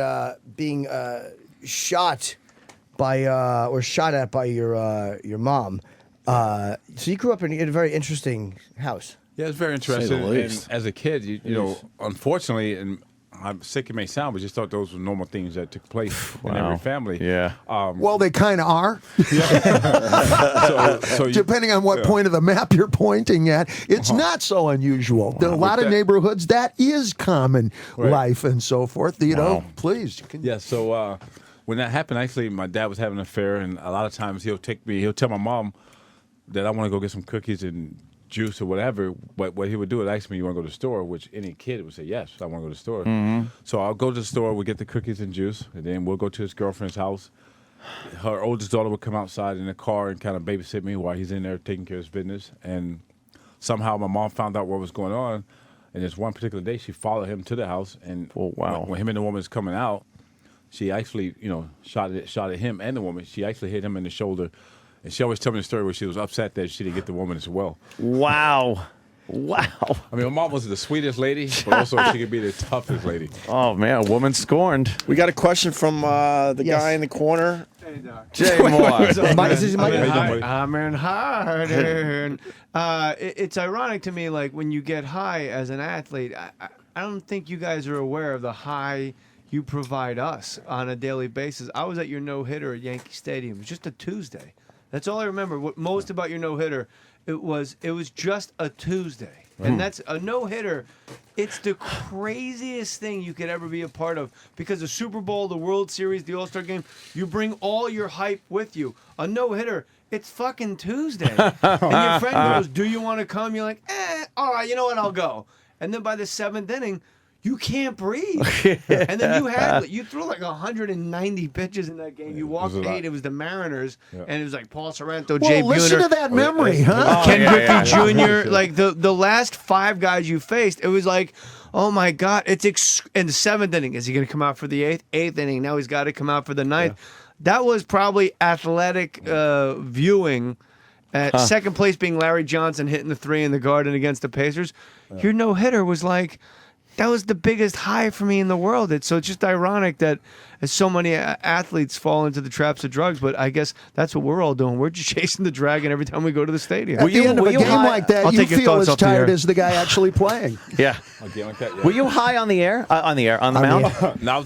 being shot by or shot at by your mom. So you grew up in a very interesting house. Yeah, it's very Say interesting. the least. And as a kid, you know, unfortunately, and I'm sick it may sound, but just thought those were normal things that took place in every family. Yeah. Well, they kind of are. So Depending on what point of the map you're pointing at, it's not so unusual. There are a lot of neighborhoods that is common life and so forth. You know, please. You can, yeah. So when that happened, actually, my dad was having an affair, and a lot of times he'll tell my mom that I want to go get some cookies and juice or whatever, but what he would do is ask me, you want to go to the store, which any kid would say, yes, I want to go to the store. So I'll go to the store, we'll get the cookies and juice, and then we'll go to his girlfriend's house. Her oldest daughter would come outside in the car and kind of babysit me while he's in there taking care of his business. And somehow my mom found out what was going on, and this one particular day, she followed him to the house, and when him and the woman was coming out, she actually, shot at him and the woman. She actually hit him in the shoulder. And she always told me the story where she was upset that she didn't get the woman as well. Wow. I mean, my mom was the sweetest lady, but also she could be the toughest lady. Oh, man, a woman scorned. We got a question from the guy in the corner. Hey, Doc. Jay Moore. I'm in harder. It's ironic to me, like, when you get high as an athlete, I don't think you guys are aware of the high you provide us on a daily basis. I was at your no-hitter at Yankee Stadium. It was just a Tuesday. That's all I remember. What most about your no-hitter, it was just a Tuesday. And that's a no-hitter. It's the craziest thing you could ever be a part of, because the Super Bowl, the World Series, the All-Star Game, you bring all your hype with you. A no-hitter, it's fucking Tuesday. And your friend goes, do you want to come? You're like, all right, you know what, I'll go. And then by the 7th inning, you can't breathe. And then you threw like 190 pitches in that game. You walked 8. It was the Mariners, and it was like Paul Sorrento, Jay Buhner. Listen to that memory, huh? Ken Griffey Jr. Like the last 5 guys you faced, it was like, oh my God, in the 7th inning, is he going to come out for the 8th? 8th inning, now he's got to come out for the 9th. That was probably athletic viewing. At second place being Larry Johnson hitting the 3 in the Garden against the Pacers. Your no-hitter was like, that was the biggest high for me in the world. So it's just ironic that so many athletes fall into the traps of drugs, but I guess that's what we're all doing. We're just chasing the dragon every time we go to the stadium. At the end of a game like that, you feel as tired as the guy actually playing. Yeah. Were you high on the air? On the mound? No,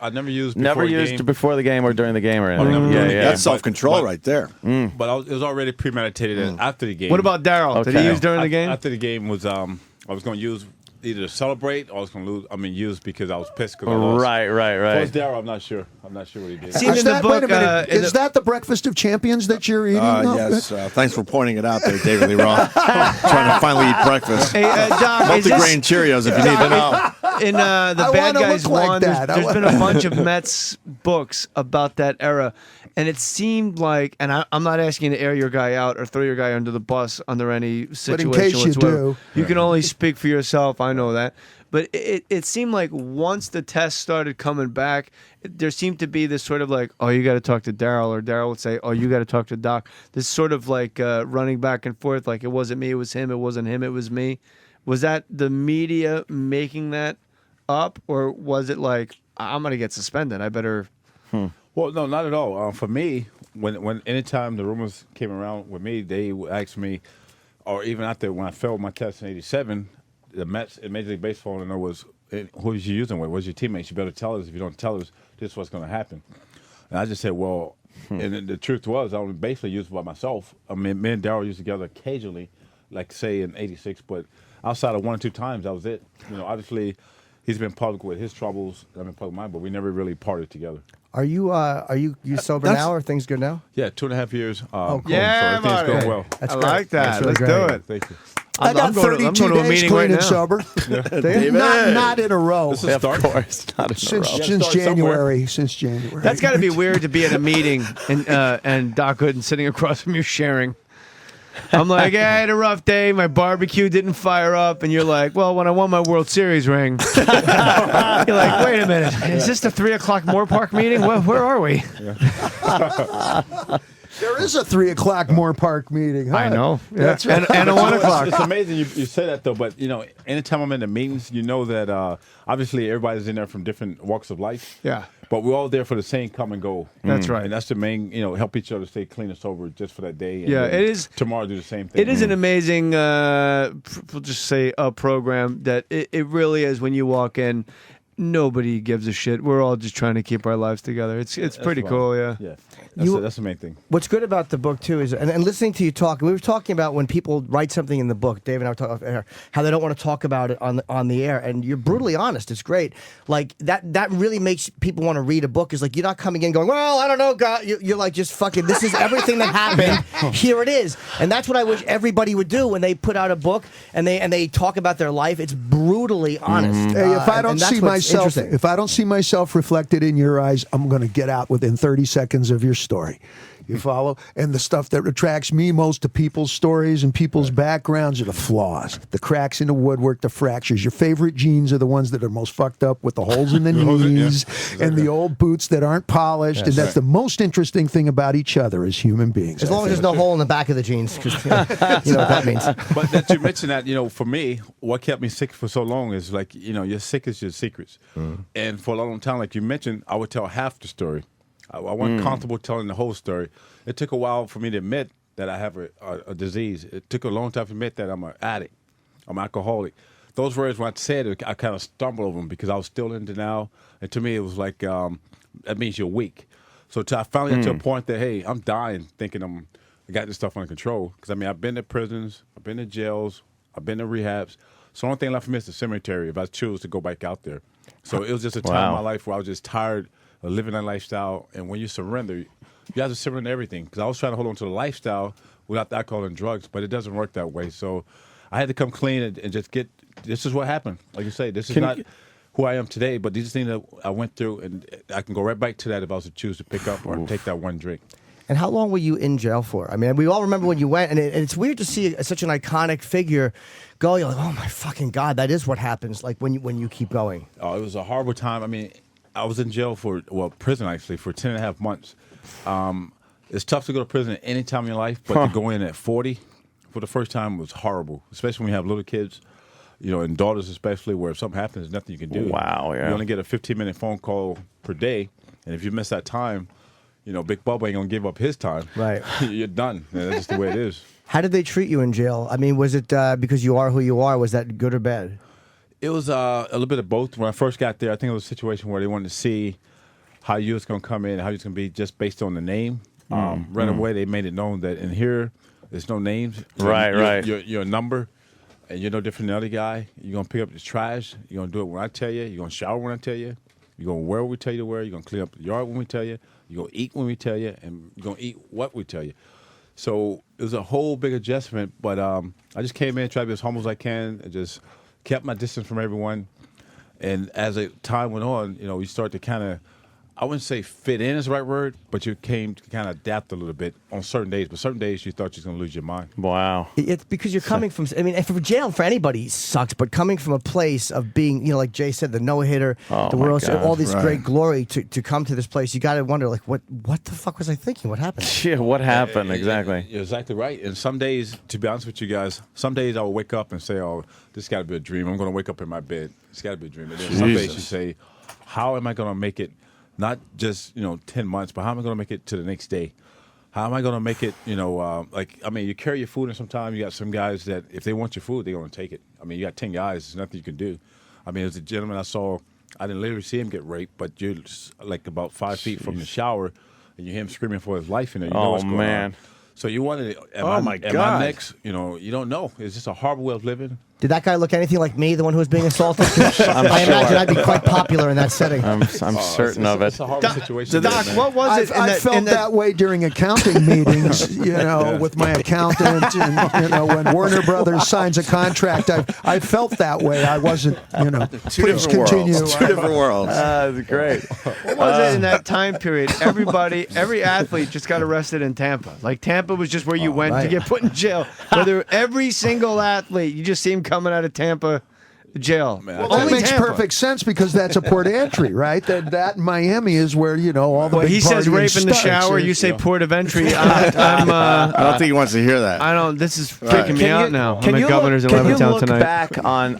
I never used before the game or during the game or anything. That's self-control right there. But it was already premeditated after the game. What about Daryl? Did he use during the game? After the game was, I was going to use either to celebrate or I was going to use because I was pissed because I lost. Right. First Daryl, I'm not sure what he did. Is that the breakfast of champions that you're eating? Yes. Thanks for pointing it out there, David Lee Roth. Trying to finally eat breakfast. Hey, Doc, multigrain Cheerios if you need to know. In the Bad Guys Won, there's been a bunch of Mets books about that era. And it seemed like, and I'm not asking you to air your guy out or throw your guy under the bus under any situation. But in case you do. You can only speak for yourself, I know that. But it seemed like once the tests started coming back, there seemed to be this sort of like, oh, you got to talk to Daryl, or Daryl would say, oh, you got to talk to Doc. This sort of like running back and forth, like it wasn't me, it was him, it wasn't him, it was me. Was that the media making that up, or was it like, I'm going to get suspended, I better... Well, no, not at all. For me, when anytime the rumors came around with me, they would ask me, or even after when I failed my test in '87, the Mets in Major League Baseball wanted to know was who was you using with? What's your teammates? You better tell us. If you don't tell us, this is what's going to happen. And I just said, well, and the truth was, I was basically used by myself. I mean, me and Daryl used together occasionally, like say in '86, but outside of 1 or 2 times, that was it. Obviously, he's been public with his troubles. I've been public with mine, but we never really parted together. Are you sober now? Or things good now? Yeah, 2.5 years. Cool. Yeah, so everything's going well. That's I great. like that. That's really Let's great. do it. Thank you. I got 32 days clean and sober. Not in a row. This is Of course, not in a row. Since January. Since January. That's got to be weird to be at a meeting and Doc Gooden sitting across from you sharing. I'm like, I had a rough day. My barbecue didn't fire up. And you're like, well, when I won my World Series ring. You're like, wait a minute. Is this the 3 o'clock Moore Park meeting? Well, where are we? There is a 3 o'clock Moore Park meeting. Huh? I know. Yeah. That's right. And a 1 o'clock. It's amazing you say that, though. But, anytime I'm in the meetings, you know that obviously everybody's in there from different walks of life. Yeah. But we're all there for the same common goal. That's right. And that's the main, help each other stay clean and sober just for that day. And Yeah, it is. Tomorrow do the same thing. It is an amazing, we'll just say, a program that it really is when you walk in. nobody gives a shit. We're all just trying to keep our lives together. It's pretty fine. cool, yeah. Yeah, that's the main thing. What's good about the book too is, and listening to you talk, we were talking about when people write something in the book. Dave and I were talking off air, how they don't want to talk about it on the air, and you're brutally honest. It's great. Like that really makes people want to read a book. Is like you're not coming in going, well, I don't know, God. You're like just fucking. This is everything that happened. Here it is, and that's what I wish everybody would do when they put out a book and they talk about their life. It's brutally honest. Hey, if I don't and that's see what's myself, interesting. if I don't see myself reflected in your eyes, I'm going to get out within 30 seconds of your story. You follow? And the stuff that attracts me most to people's stories and people's backgrounds are the flaws, the cracks in the woodwork, the fractures. Your favorite jeans are the ones that are most fucked up with the holes in the knees and the old boots that aren't polished. And that's the most interesting thing about each other as human beings. As long as there's no hole in the back of the jeans, 'cause, you know what that means. But that you mentioned that, for me, what kept me sick for so long is like, your sick is your secrets. And for a long time, like you mentioned, I would tell half the story. I wasn't comfortable telling the whole story. It took a while for me to admit that I have a disease. It took a long time to admit that I'm an addict. I'm an alcoholic. Those words, when I said it, I kind of stumbled over them because I was still in denial. And to me, it was like, that means you're weak. So I finally got to a point that, hey, I'm dying thinking I got this stuff under control. Because, I've been to prisons, I've been to jails, I've been to rehabs. So the only thing left for me is the cemetery if I choose to go back out there. So it was just a time in my life where I was just tired of living that lifestyle. And when you surrender, you have to surrender everything. Because I was trying to hold on to the lifestyle without the alcohol and drugs, but it doesn't work that way. So I had to come clean and just this is what happened. Like you say, this is not who I am today, but these things that I went through, and I can go right back to that if I was to choose to pick up or take that one drink. And how long were you in jail for? I mean, we all remember when you went, and it's weird to see such an iconic figure go. You're like, oh my fucking God, that is what happens. Like when you keep going. Oh, it was a horrible time. I mean, I was in jail prison actually, for 10 and a half months. It's tough to go to prison at any time in your life, but to go in at 40 for the first time was horrible, especially when you have little kids, and daughters especially, where if something happens, there's nothing you can do. Wow, yeah. You only get a 15-minute phone call per day, and if you miss that time, Big Bubba ain't going to give up his time. Right. You're done. That's just the way it is. How did they treat you in jail? I mean, was it because you are who you are? Was that good or bad? It was a little bit of both. When I first got there, I think it was a situation where they wanted to see how you was going to come in, how you was going to be just based on the name. Right away, they made it known that in here, there's no names. Right. You're a number, and you're no different than the other guy. You're going to pick up this trash. You're going to do it when I tell you. You're going to shower when I tell you. You're going to wear what we tell you to wear. You're going to clean up the yard when we tell you. You're going to eat when we tell you, and you're going to eat what we tell you. So it was a whole big adjustment, but I just came in, tried to be as humble as I can, and just kept my distance from everyone. And as time went on, you start to kind of, I wouldn't say fit in is the right word, but you came to kind of adapt a little bit on certain days. But certain days you thought you were going to lose your mind. Wow. It's because you're coming from, I mean, for jail for anybody sucks, but coming from a place of being, like Jay said, the no-hitter, the world, God. all this great glory to come to this place, you got to wonder, like, what the fuck was I thinking? What happened? Yeah, what happened exactly? You're exactly right. And some days, to be honest with you guys, some days I will wake up and say, oh, this got to be a dream. I'm going to wake up in my bed. It's got to be a dream. And then some days you say, how am I going to make it? Not just 10 months, but how am I going to make it to the next day? How am I going to make it? You carry your food, and sometimes you got some guys that if they want your food, they're going to take it. I mean, you got 10 guys, there's nothing you can do. I mean, there's a gentleman I saw. I didn't literally see him get raped, but you're like about 5 feet from the shower, and you hear him screaming for his life in there. You know what's going on. So you wanted, am I next? You don't know. It's just a horrible way of living. Did that guy look anything like me, the one who was being assaulted? I imagine I'd be quite popular in that setting. I'm certain of it. It's a horrible situation. Doc, what was it? I felt that way during accounting meetings, with my accountant, and when Warner Brothers signs a contract, I felt that way. I wasn't, please continue. Two different worlds. That's great. What was it in that time period? Every athlete just got arrested in Tampa. Like Tampa was just where you went to get put in jail. Whether every single athlete, you just see him coming out of Tampa jail. Well, that makes perfect sense because that's a port of entry, right? That Miami is where all the. Well, big he says partying rape in the starts. shower. You say port of entry. I don't think he wants to hear that. I don't. This is freaking me out now. Can I'm you at Governor's in look Levittown tonight. back on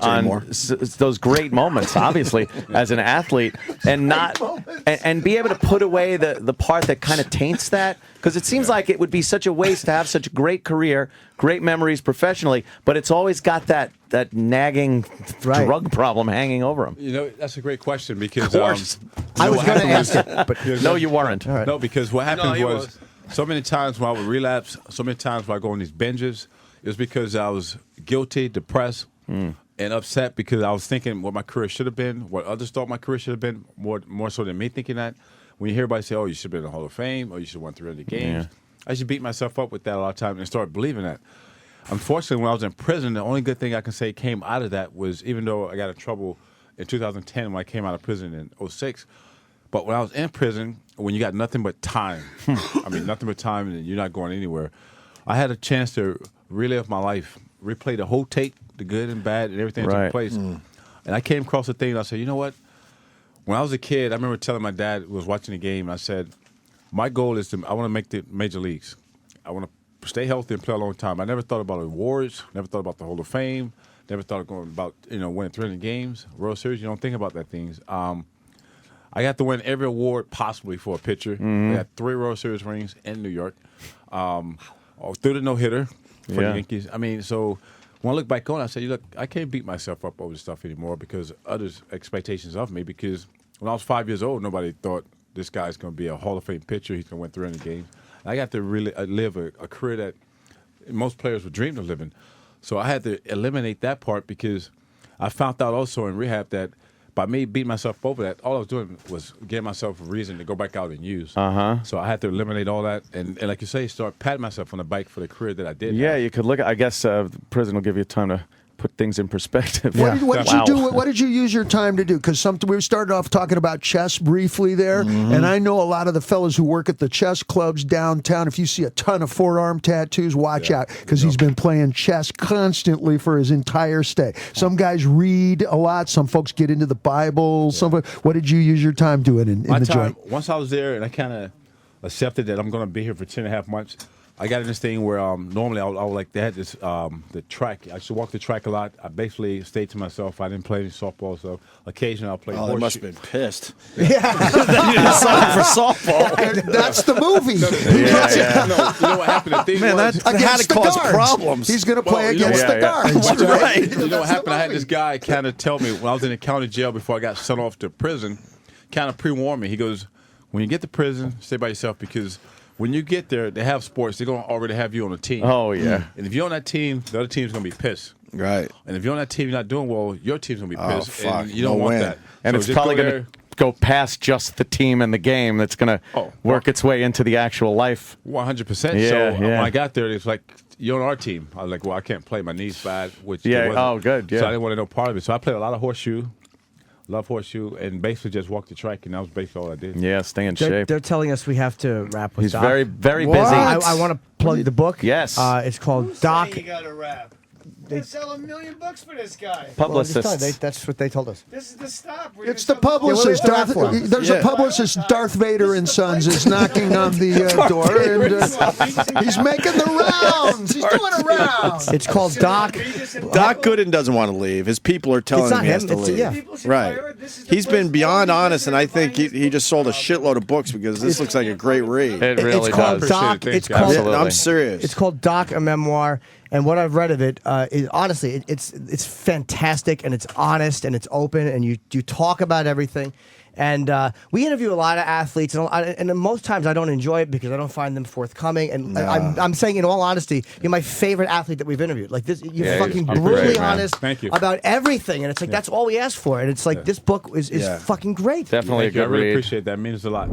those great moments, obviously, as an athlete, and not and be able to put away the part that kind of taints that? Because it seems like it would be such a waste to have such a great career, great memories professionally, but it's always got that that nagging Right. drug problem hanging over him? You know, that's a great question because course. I was going to ask it, but No, you weren't. No, because what happened he was so many times when I would relapse, so many times when I go on these binges, it was because I was guilty, depressed, and upset because I was thinking what my career should have been, what others thought my career should have been, more so than me thinking that. When you hear everybody say, "Oh, you should have been in the Hall of Fame," or "You should have won 300 games," I used to beat myself up with that a lot of times and start believing that. Unfortunately, when I was in prison, the only good thing I can say came out of that was, even though I got in trouble in 2010 when I came out of prison in 2006, but when I was in prison, when you got nothing but time, I mean, nothing but time, and you're not going anywhere, I had a chance to relive my life, replay the whole tape, the good and bad, and everything that took place. And I came across a thing, and I said, you know what? When I was a kid, I remember telling my dad, who was watching the game, I said, my goal is I want to make the major leagues. I want to stay healthy and play a long time. I never thought about awards, never thought about the Hall of Fame, never thought about winning 300 games, World Series. You don't think about that things. I got to win every award possibly for a pitcher. I got 3 World Series rings in New York. Threw the no-hitter for the Yankees. I mean, so when I look back on it, I said, look, I can't beat myself up over this stuff anymore because others' expectations of me. Because when I was 5 years old, nobody thought this guy's going to be a Hall of Fame pitcher. He's going to win 300 games. And I got to really live a career that most players would dream of living. So I had to eliminate that part because I found out also in rehab that by me beating myself over that, all I was doing was giving myself a reason to go back out and use. So I had to eliminate all that and like you say, start patting myself on the back for the career that I did. Yeah, you could look at, I guess prison will give you time to put things in perspective. What did you do? What did you use your time to do? Because we started off talking about chess briefly there, and I know a lot of the fellas who work at the chess clubs downtown. If you see a ton of forearm tattoos, watch out because he's been playing chess constantly for his entire stay. Some guys read a lot. Some folks get into the Bible. What did you use your time doing in the joint? Once I was there, and I kind of accepted that I'm going to be here for 10.5 months. I got in this thing where normally I would like they had this the track. I used to walk the track a lot. I basically stayed to myself. I didn't play any softball, so occasionally I'll play. Oh, they must have been pissed. yeah, You didn't sign for softball. That's the movie. No, you know what happened? The thing Man, was, that had to cause problems. He's going to play against the guards. Right. You know what happened? I had this guy kind of tell me when I was in the county jail before I got sent off to prison, kind of pre-warn me. He goes, when you get to prison, stay by yourself because when you get there, they have sports. They're going to already have you on a team. Oh, yeah. And if you're on that team, the other team's going to be pissed. Right. And if you're on that team, you're not doing well, your team's going to be pissed. fuck. And you don't No want win. that. And So it's just probably go going to go past just the team and the game. That's going to work its way into the actual life. 100%. Yeah, So yeah. when I got there, it's like, you're on our team. I was like, well, I can't play. My knee's bad. Which Yeah. it wasn't. Oh, good. Yeah. So I didn't want to know part of it. So I played a lot of horseshoe. Love horseshoe, and basically just walked the track, and that was basically all I did. Yeah, stay in they're, shape. they're telling us we have to wrap with He's Doc. very, very What? busy. I want to plug the book. Yes. It's called Doc. You got to rap. They sell $1 million for this guy. Publicists. That's what they told us. This is the stop. It's the publicist. Yeah, what do we There's a publicist, Darth Vader and Sons, is knocking on the door, and he's making the rounds. He's doing a round. It's called Doc. Doc Gooden doesn't want to leave. His people are telling It's him not he has him, to it's- leave. yeah. Right. He's been beyond honest, and I think he just sold a shitload of books because this looks like a great read. It really It's called does. Doc. Appreciate it. It's Thanks, called. guys. Absolutely. I'm serious. It's called Doc, a memoir, and what I've read of it is honestly, it's fantastic, and it's honest, and it's open, and you talk about everything. And we interview a lot of athletes, and most times I don't enjoy it because I don't find them forthcoming. And I'm saying, in all honesty, you're my favorite athlete that we've interviewed. Like this, you're Yeah, fucking I'm brutally great, man. honest Thank you. about everything, and it's like that's all we ask for. And it's like this book is fucking great. Definitely Thank you. a I good really read. appreciate that. It means a lot.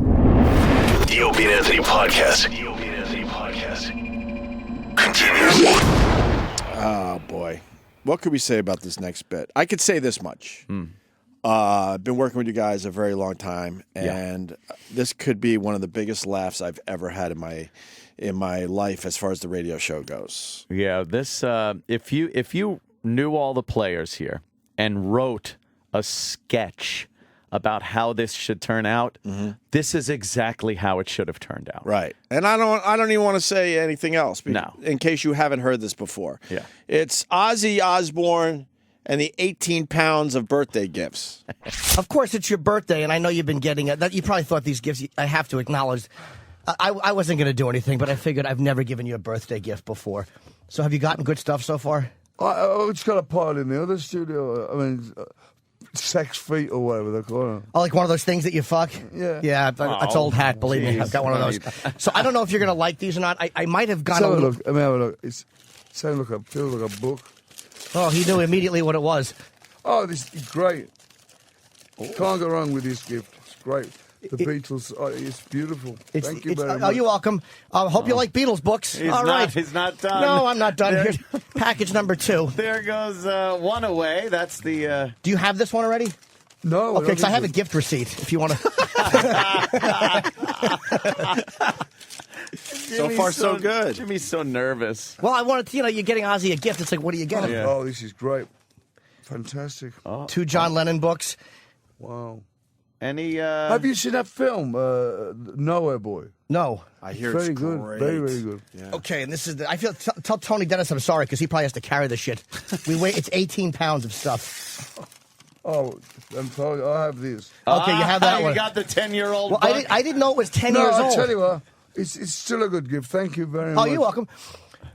The Opie Anthony Podcast. The Opie Anthony Podcast continues. Oh, boy. What could we say about this next bit? I could say this much. I've been working with you guys a very long time, and this could be one of the biggest laughs I've ever had in my life as far as the radio show goes. Yeah, this if you knew all the players here and wrote a sketch about how this should turn out, this is exactly how it should have turned out. Right. And I don't even want to say anything else No. in case you haven't heard this before. Yeah. It's Ozzy Osbourne and the 18 pounds of birthday gifts. Of course, it's your birthday, and I know you've been getting it. That you probably thought these gifts. I have to acknowledge, I wasn't going to do anything, but I figured I've never given you a birthday gift before. So have you gotten good stuff so far? It's got a part in the other studio. I mean, sex feet or whatever they call it. Oh, like one of those things that you fuck? Yeah. Yeah, it's old hat, believe me. I've got one of those. So I don't know if you're going to like these or not. I might have gone Have a look. Let me have a look. It feels like a book. Oh, he knew immediately what it was. Oh, this is great. Can't go wrong with this gift. It's great. The Beatles, it's beautiful. Thank you very much. Oh, you're welcome. Hope you like Beatles books. All right. He's not done. No, I'm not done. Here's package number 2. There goes one away. That's the... Do you have this one already? No. Okay, because I have a gift receipt if you want to. So far, so good. Jimmy's so nervous. Well, I wanted to, you're getting Ozzy a gift. It's like, what do you get him? Oh, this is great. Fantastic. 2 John Lennon books. Wow. Any? Have you seen that film, Nowhere Boy? No. I hear Very it's good. great. Very, very good. Yeah. Okay, and this is I feel tell Tony Dennis I'm sorry because he probably has to carry the shit. It's 18 pounds of stuff. Oh, I'm sorry. I have this. Okay, you have that one. You got the 10-year-old. Well, I didn't know it was 10 No, years I'll old. tell you what. It's still a good gift. Thank you very much. Oh, you're welcome.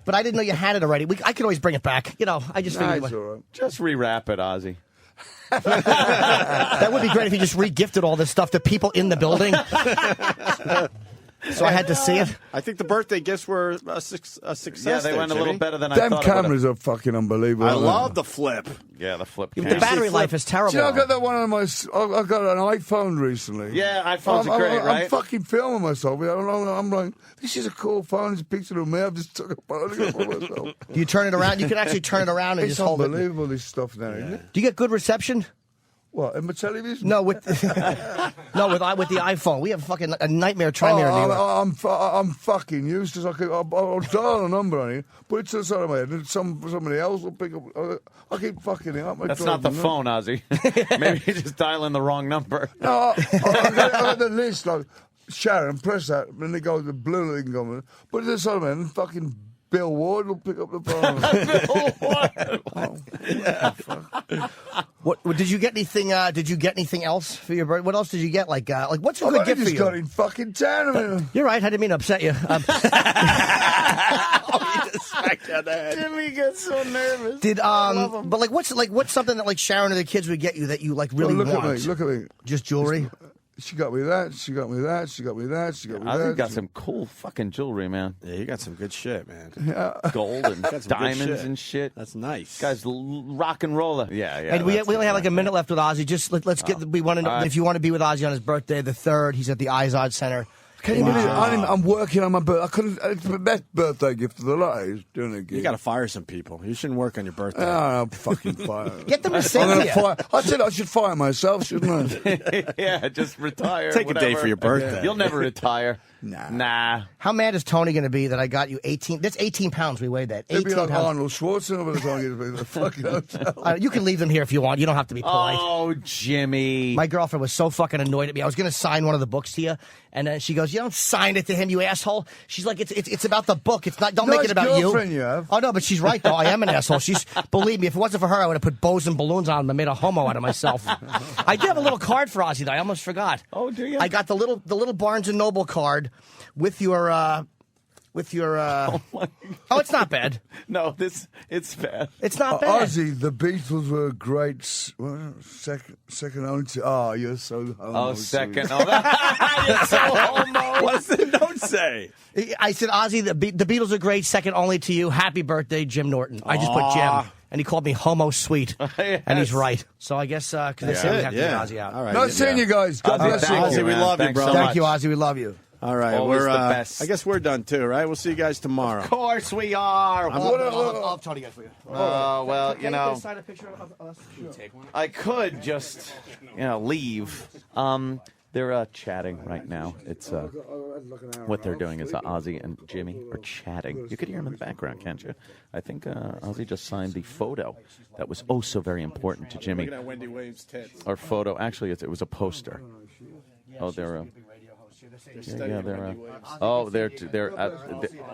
But I didn't know you had it already. I could always bring it back. I just Nah, figured it's all right. Just rewrap it, Ozzy. that would be great if you just re-gifted all this stuff to people in the building. So I had to see it. I think the birthday gifts were a success. Yeah, they there, went a Jimmy. little better than I Them thought. cameras are fucking unbelievable. I aren't they? love the flip. Yeah, the flip. The cam. battery life is terrible. See, I got that one on my. I got an iPhone recently. Yeah, iPhones are great, right? I'm fucking filming myself. I don't know. I'm like, this is a cool phone. It's a picture of me. I've just took a photo of myself. Do you turn it around? You can actually turn it around and It's just hold it. unbelievable, this stuff now, isn't it? Do you get good reception? What, in my television? No, with with the iPhone. We have fucking a nightmare trying to hear you. I'm fucking useless. I'll dial a number on it, put it to the side of my head, and somebody else will pick up. I keep fucking it up. That's not the phone, Ozzy. Maybe you're just dialing the wrong number. No, I got the list, like, Sharon, press that, and they go, the blue thing going, put it to the side of my head, and fucking Bill Ward will pick up the phone. What did you get anything? Did you get anything else for your birthday? What else did you get? Like what's a good gift for just you? got in fucking town. I mean, You're right. I didn't mean to upset you. Jimmy gets so nervous. Did but what's something that like Sharon or the kids would get you that you like really look want? at me. Look at me. Just jewelry. She got me that. She got me that. She got me that. She got me Ozzy that. got some cool fucking jewelry, man. Yeah, you got some good shit, man. Gold and Got some good diamonds shit. and shit. That's nice. Guy's rock and roller. Yeah. And we only have like a minute left with Ozzy. Just let's get. We want to know if you want to be with Ozzy on his birthday, the 3rd. He's at the Izod Center. Can you believe it? I'm working on my birthday. I couldn't. It's the best birthday gift of the lot. Is doing a gig. You got to fire some people. You shouldn't work on your birthday. I'm fucking fired. Get them to sing you. I said I should fire myself, shouldn't I? Yeah, just retire. Take whatever. a day for your birthday. You'll never retire. Nah. How mad is Tony going to be that I got you 18? That's 18 pounds. We weighed that. It'd 18 be like pounds. Arnold Schwarzenegger by the time you get to the fucking hotel. You can leave them here if you want. You don't have to be polite. Oh, Jimmy. My girlfriend was so fucking annoyed at me. I was going to sign one of the books to you, and then she goes, "You don't sign it to him, you asshole." She's like, "It's about the book. It's not. Don't make it about you." Girlfriend you have. Oh no, but she's right though. I am an asshole. Believe me. If it wasn't for her, I would have put bows and balloons on him and made a homo out of myself. I do have a little card for Ozzy though. I almost forgot. Oh, do you? I got the little Barnes and Noble card with your. Oh, it's not bad. No, it's bad. It's not bad. Ozzy, the Beatles were great. Second only to. Oh, you're so homo. Oh, second. Oh, you're so homo. What's the note say? I said, Ozzy, the Beatles are great. Second only to you. Happy birthday, Jim Norton. I just put Jim. And he called me homo sweet. Yes. And he's right. So I guess, because they said we have to get Ozzy out. All right. Nice seeing you guys. God Ozzy, bless you. thank Ozzy, you, we man. love you, Thanks bro. so Thank much. you, Ozzy. We love you. All right. Always We're the best. I guess we're done too, right? We'll see you guys tomorrow. Of course we are. I'll have Tony get for you. Well, you know, Sign a picture of us? I could just, leave. They're chatting right now. It's what they're doing is Ozzy and Jimmy are chatting. You could hear them in the background, can't you? I think Ozzy just signed the photo that was oh so very important to Jimmy. Looking at Wendy Wave's tits. Or photo. Actually, it was a poster. Oh, they're. Yeah,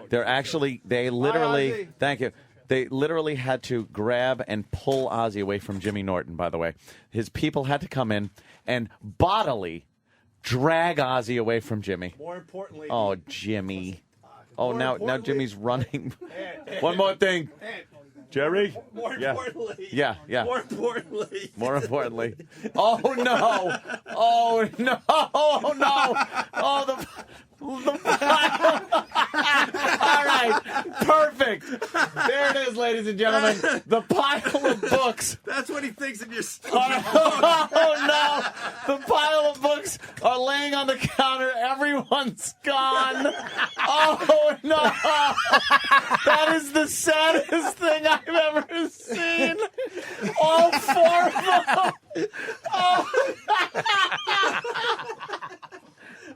they're actually they literally. Thank you. They literally had to grab and pull Ozzy away from Jimmy Norton. By the way, his people had to come in and bodily drag Ozzy away from Jimmy. More importantly. Oh, Jimmy. Oh, now Jimmy's running. One more thing. Jerry? More Yeah. importantly. Yeah, yeah. More importantly. More importantly. Oh, no. Oh, no. Oh, no. Oh, the pile. All right. Perfect. There it is, ladies and gentlemen. The pile of books. That's what he thinks of your stuff. Oh, no. The pile of books are laying on the counter. Everyone's gone. Oh, no. That is the saddest thing I've ever seen. All 4 of them. Oh,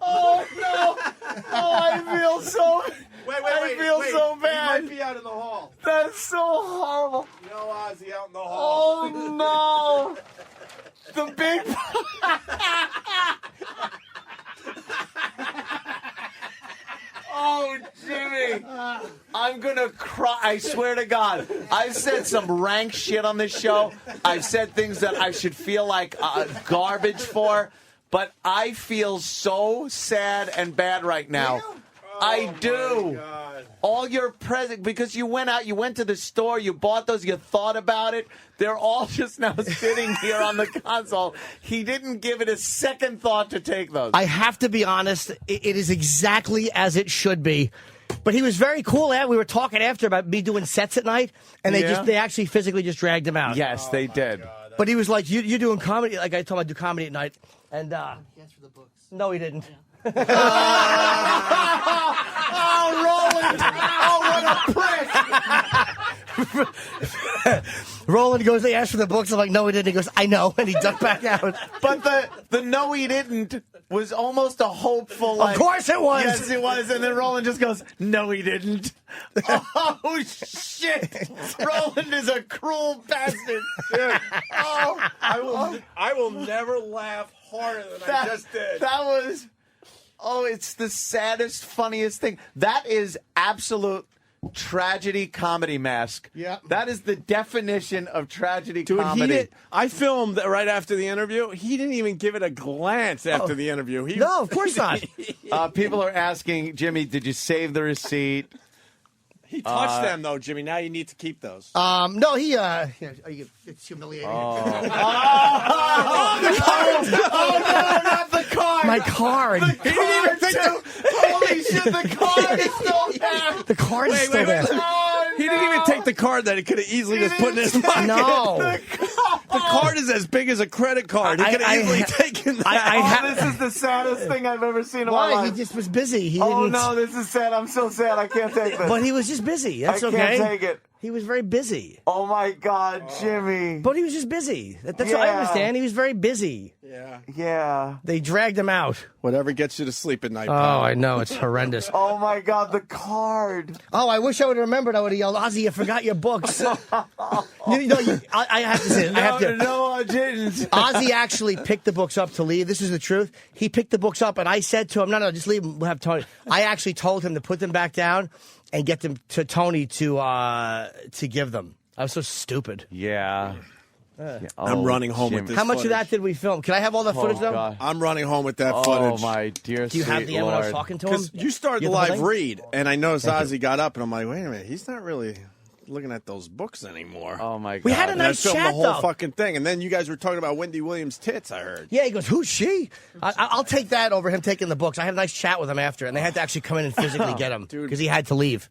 oh no. Oh, I feel so... Wait, I feel so bad. He might be out in the hall. That's so horrible. No Ozzy out in the hall. Oh, no. The big... Oh, Jimmy. I'm going to cry. I swear to God. I've said some rank shit on this show. I've said things that I should feel like garbage for. But I feel so sad and bad right now. I do. All your present, because you went out, you went to the store, you bought those, you thought about it. They're all just now sitting here on the console. He didn't give it a second thought to take those. I have to be honest, it is exactly as it should be. But he was very cool. We were talking after about me doing sets at night, and they actually physically just dragged him out. Yes, they did. But he was like, you're doing comedy. Like I told him I do comedy at night. And he asked for the books. No, he didn't. Oh, Roland! Oh, what a prick! Roland goes, they asked for the books. I'm like, no, he didn't. He goes, I know. And he ducked back out. But the no, he didn't was almost a hopeful, like... Of course it was. Yes, it was. And then Roland just goes, no, he didn't. Oh, shit. Roland is a cruel bastard. Oh, I will never laugh harder than I just did. That was... Oh, it's the saddest, funniest thing. That is absolute tragedy comedy mask. Yeah. That is the definition of tragedy comedy. I filmed right after the interview. He didn't even give it a glance after the interview. No, of course not. People are asking, Jimmy, did you save the receipt? He touched them, though, Jimmy. Now you need to keep those. No, it's humiliating. The card! Oh, no, not the card! My card. The card, too! Holy shit, the card is still there! The card is still there. Oh, He didn't even take the card that he could have easily just put in his pocket. No. The card is as big as a credit card. He could have easily taken that. This is the saddest thing I've ever seen in my Why? life. He just was busy. He Oh, didn't... no, this is sad. I'm so sad. I can't take this. But he was just busy. That's I okay. can't take it. He was very busy. Oh, my God, Jimmy. But he was just busy. That's what I understand. He was very busy. Yeah. They dragged him out. Whatever gets you to sleep at night. Oh, I know. It's horrendous. Oh, my God, the card. Oh, I wish I would have remembered. I would have yelled, Ozzy, you forgot your books. I have to say, No, I didn't. Ozzy actually picked the books up to leave. This is the truth. He picked the books up, and I said to him, no, just leave them. We'll have Tony. I actually told him to put them back down and get them to Tony to give them. I was so stupid. Yeah. I'm running home with this. How much footage. of that did we film? Can I have all that footage, though? God. I'm running home with that Oh, footage. my dear Do you have the end when I was talking to him? Because you started the You have the live whole thing? read, and I noticed Ozzy got up, and I'm like, wait a minute, he's not really looking at those books anymore. Oh, my God. We had a And I nice filmed chat, the whole though. fucking thing, and then you guys were talking about Wendy Williams' tits, I heard. Yeah, he goes, who's she? I'll take that over him taking the books. I had a nice chat with him after, and they had to actually come in and physically get him because he had to leave.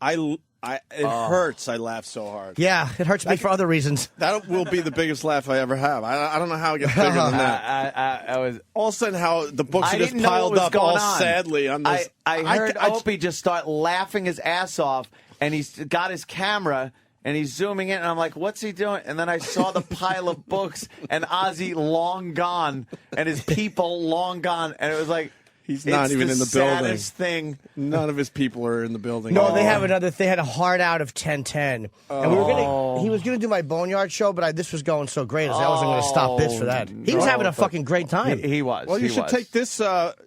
It hurts. I laugh so hard. Yeah, it hurts me for other reasons. That will be the biggest laugh I ever have. I don't know how it gets bigger than that. I was... All of a sudden, how the books I are just didn't know what piled was up going all on. sadly on this. I heard Opie just start laughing his ass off, and he's got his camera, and he's zooming in, and I'm like, what's he doing? And then I saw the pile of books, and Ozzy long gone, and his people long gone, and it was like... He's not even in the building. Saddest thing. None of his people are in the building. No, they have another. They had a hard out of 10-10, and we were gonna. He was gonna do my Boneyard show, but this was going so great, I wasn't gonna stop this for that. He was having a fucking great time. He was. Well, you should take this.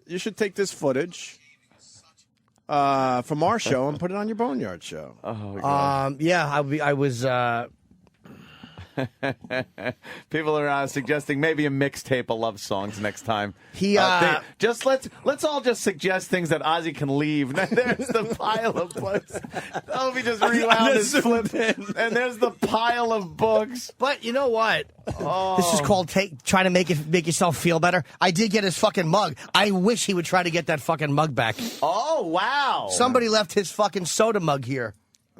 You should take this footage from our show and put it on your Boneyard show. Oh, God. Yeah, I was. People are suggesting maybe a mixtape of love songs next time. Let's all just suggest things that Ozzy can leave. There's the pile of books. That'll be just rewound and flipped in. And there's the pile of books. But you know what? Oh. This is called trying to make yourself feel better. I did get his fucking mug. I wish he would try to get that fucking mug back. Oh, wow. Somebody left his fucking soda mug here.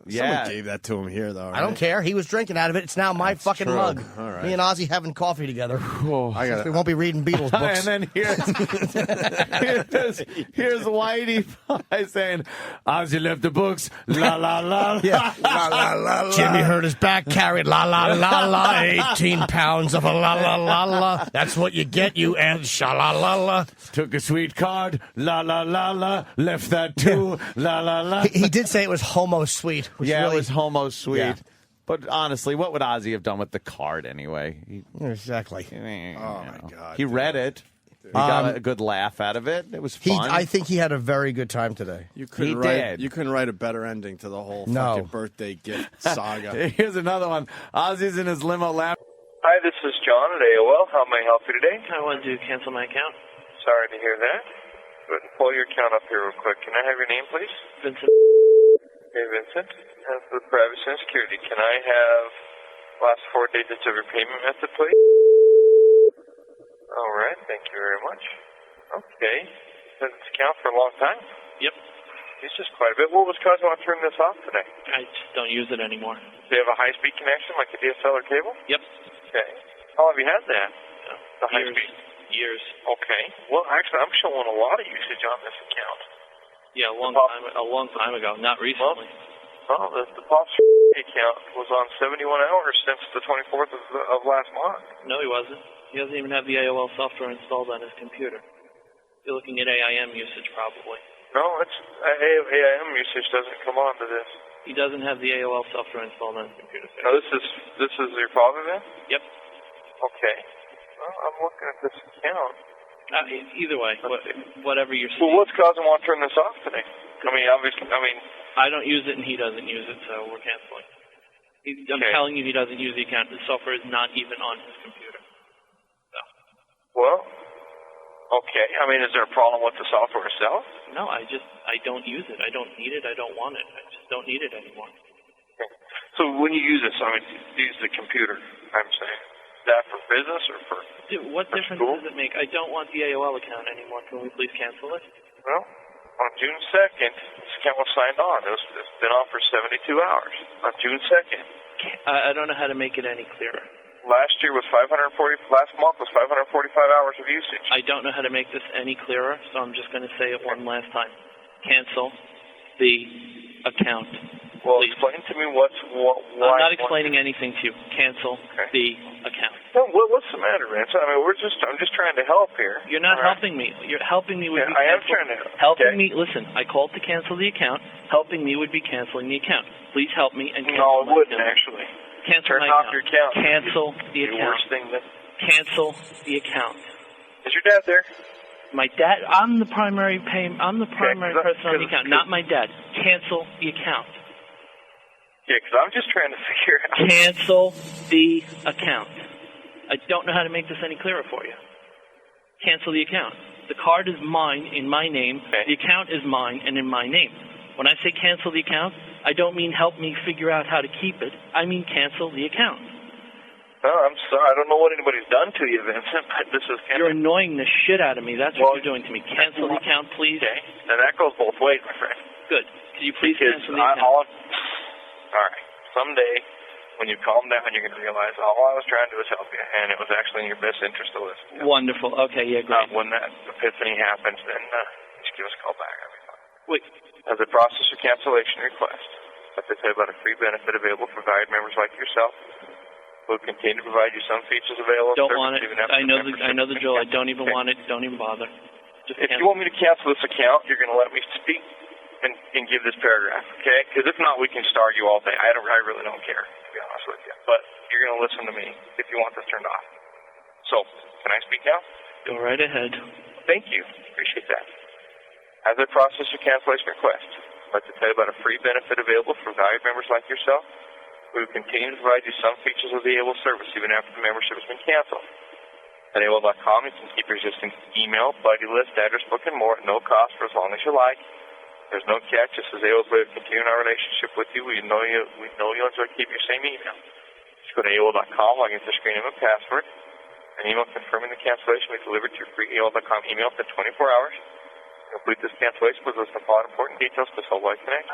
Someone gave that to him here, though. Right? I don't care. He was drinking out of it. It's now my fucking true. mug. All right. Me and Ozzy having coffee together. We won't be reading Beatles books. And then here's Whitey Pie saying, Ozzy left the books, la la la. Yeah. La, la, la, la. Jimmy hurt his back, carried la la la la, 18 pounds of a la la la la. That's what you get, you and sha la la la. Took a sweet card, la la la la. Left that too, la la la. He did say it was homo sweet. Yeah, it was homo sweet. Yeah. But honestly, what would Ozzy have done with the card anyway? Exactly. Oh, my God. He read it. He got a good laugh out of it. It was fun. I think he had a very good time today. You couldn't write a better ending to the whole fucking birthday gift saga. Here's another one. Ozzy's in his limo laughing. Hi, this is John at AOL. How may I help you today? I want to cancel my account. Sorry to hear that. Go ahead and pull your account up here real quick. Can I have your name, please? Vincent. Okay, Vincent. And for privacy and security, can I have last 4 digits of your payment method, please? All right, thank you very much. Okay. Been in this account for a long time? Yep. It's just quite a bit. What was causing you to turn this off today? I just don't use it anymore. Do you have a high-speed connection like a DSL or cable? Yep. Okay. How long have you had that? The high-speed? Years. Okay. Well, actually, I'm showing a lot of usage on this account. Yeah, a long time ago, not recently. Well, the Pop's account was on 71 hours since the 24th of last month. No, he wasn't. He doesn't even have the AOL software installed on his computer. You're looking at AIM usage, probably. No, AIM usage doesn't come on to this. He doesn't have the AOL software installed on his computer. No, this is your father then? Yep. Okay. Well, I'm looking at this account. Either way, whatever you're saying. Well, what's causing him to turn this off today? I don't use it and he doesn't use it, so we're canceling. I'm telling you he doesn't use the account. The software is not even on his computer. So. Well, okay. Is there a problem with the software itself? No, I don't use it. I don't need it. I don't want it. I just don't need it anymore. Okay. So when you use this, use the computer, I'm saying. Is that for business or for Dude, what difference school? does it make? I don't want the AOL account anymore. Can we please cancel it? Well, on June 2nd, this account was signed on. It's been on for 72 hours. On June 2nd. I don't know how to make it any clearer. Last month was 545 hours of usage. I don't know how to make this any clearer, so I'm just going to say it one last time. Cancel the account. Well, please. Explain to me why. I'm not explaining anything to you. Cancel the account. Well, what's the matter, Vince? I'm just trying to help here. You're not helping me. You're helping me would be I am cancel. trying to help. Helping me. Listen, I called to cancel the account. Helping me would be canceling the account. Please help me and cancel No, it wouldn't account. actually. Cancel Turn my off account. your account. Cancel the The account. worst thing that. Cancel the account. Is your dad there? My dad. I'm the primary person on the account, not my dad. Cancel the account. Yeah, because I'm just trying to figure out. Cancel the account. I don't know how to make this any clearer for you. Cancel the account. The card is mine in my name. Okay. The account is mine and in my name. When I say cancel the account, I don't mean help me figure out how to keep it. I mean cancel the account. Oh, I'm sorry. I don't know what anybody's done to you, Vincent, but this is kind You're annoying the shit out of me. That's what you're doing to me. Cancel the account, please. Okay. And that goes both ways, my friend. Good. Could you please Because cancel the account? All right. Someday, when you calm down, you're going to realize all I was trying to do was help you, and it was actually in your best interest to listen. Wonderful. Okay, yeah, great. When that epiphany happens, then just give us a call back. That'll be fine. Wait. As a process your cancellation request, I'd like to tell you about a free benefit available for valued members like yourself. We'll continue to provide you some features available. Don't want it. I know the drill. I don't even want it. Don't even bother. Just if you want me to cancel this account, you're going to let me speak and give this paragraph, okay? Because if not, we can star you all day. I really don't care, to be honest with you. But you're going to listen to me if you want this turned off. So, can I speak now? Go right ahead. Thank you. Appreciate that. As I process your cancellation request, I'd like to tell you about a free benefit available for valued members like yourself. We will continue to provide you some features of the AOL service even after the membership has been canceled. At AOL.com, you can keep your existing email, buddy list, address book, and more at no cost for as long as you like. There's no catch. This is AOL's way of continuing our relationship with you. We know you'll enjoy keeping your same email. Just go to AOL.com, log into your screen name and password. An email confirming the cancellation will be delivered to your free AOL.com email within 24 hours. Complete this cancellation with us upon important details to Soul Life Connect.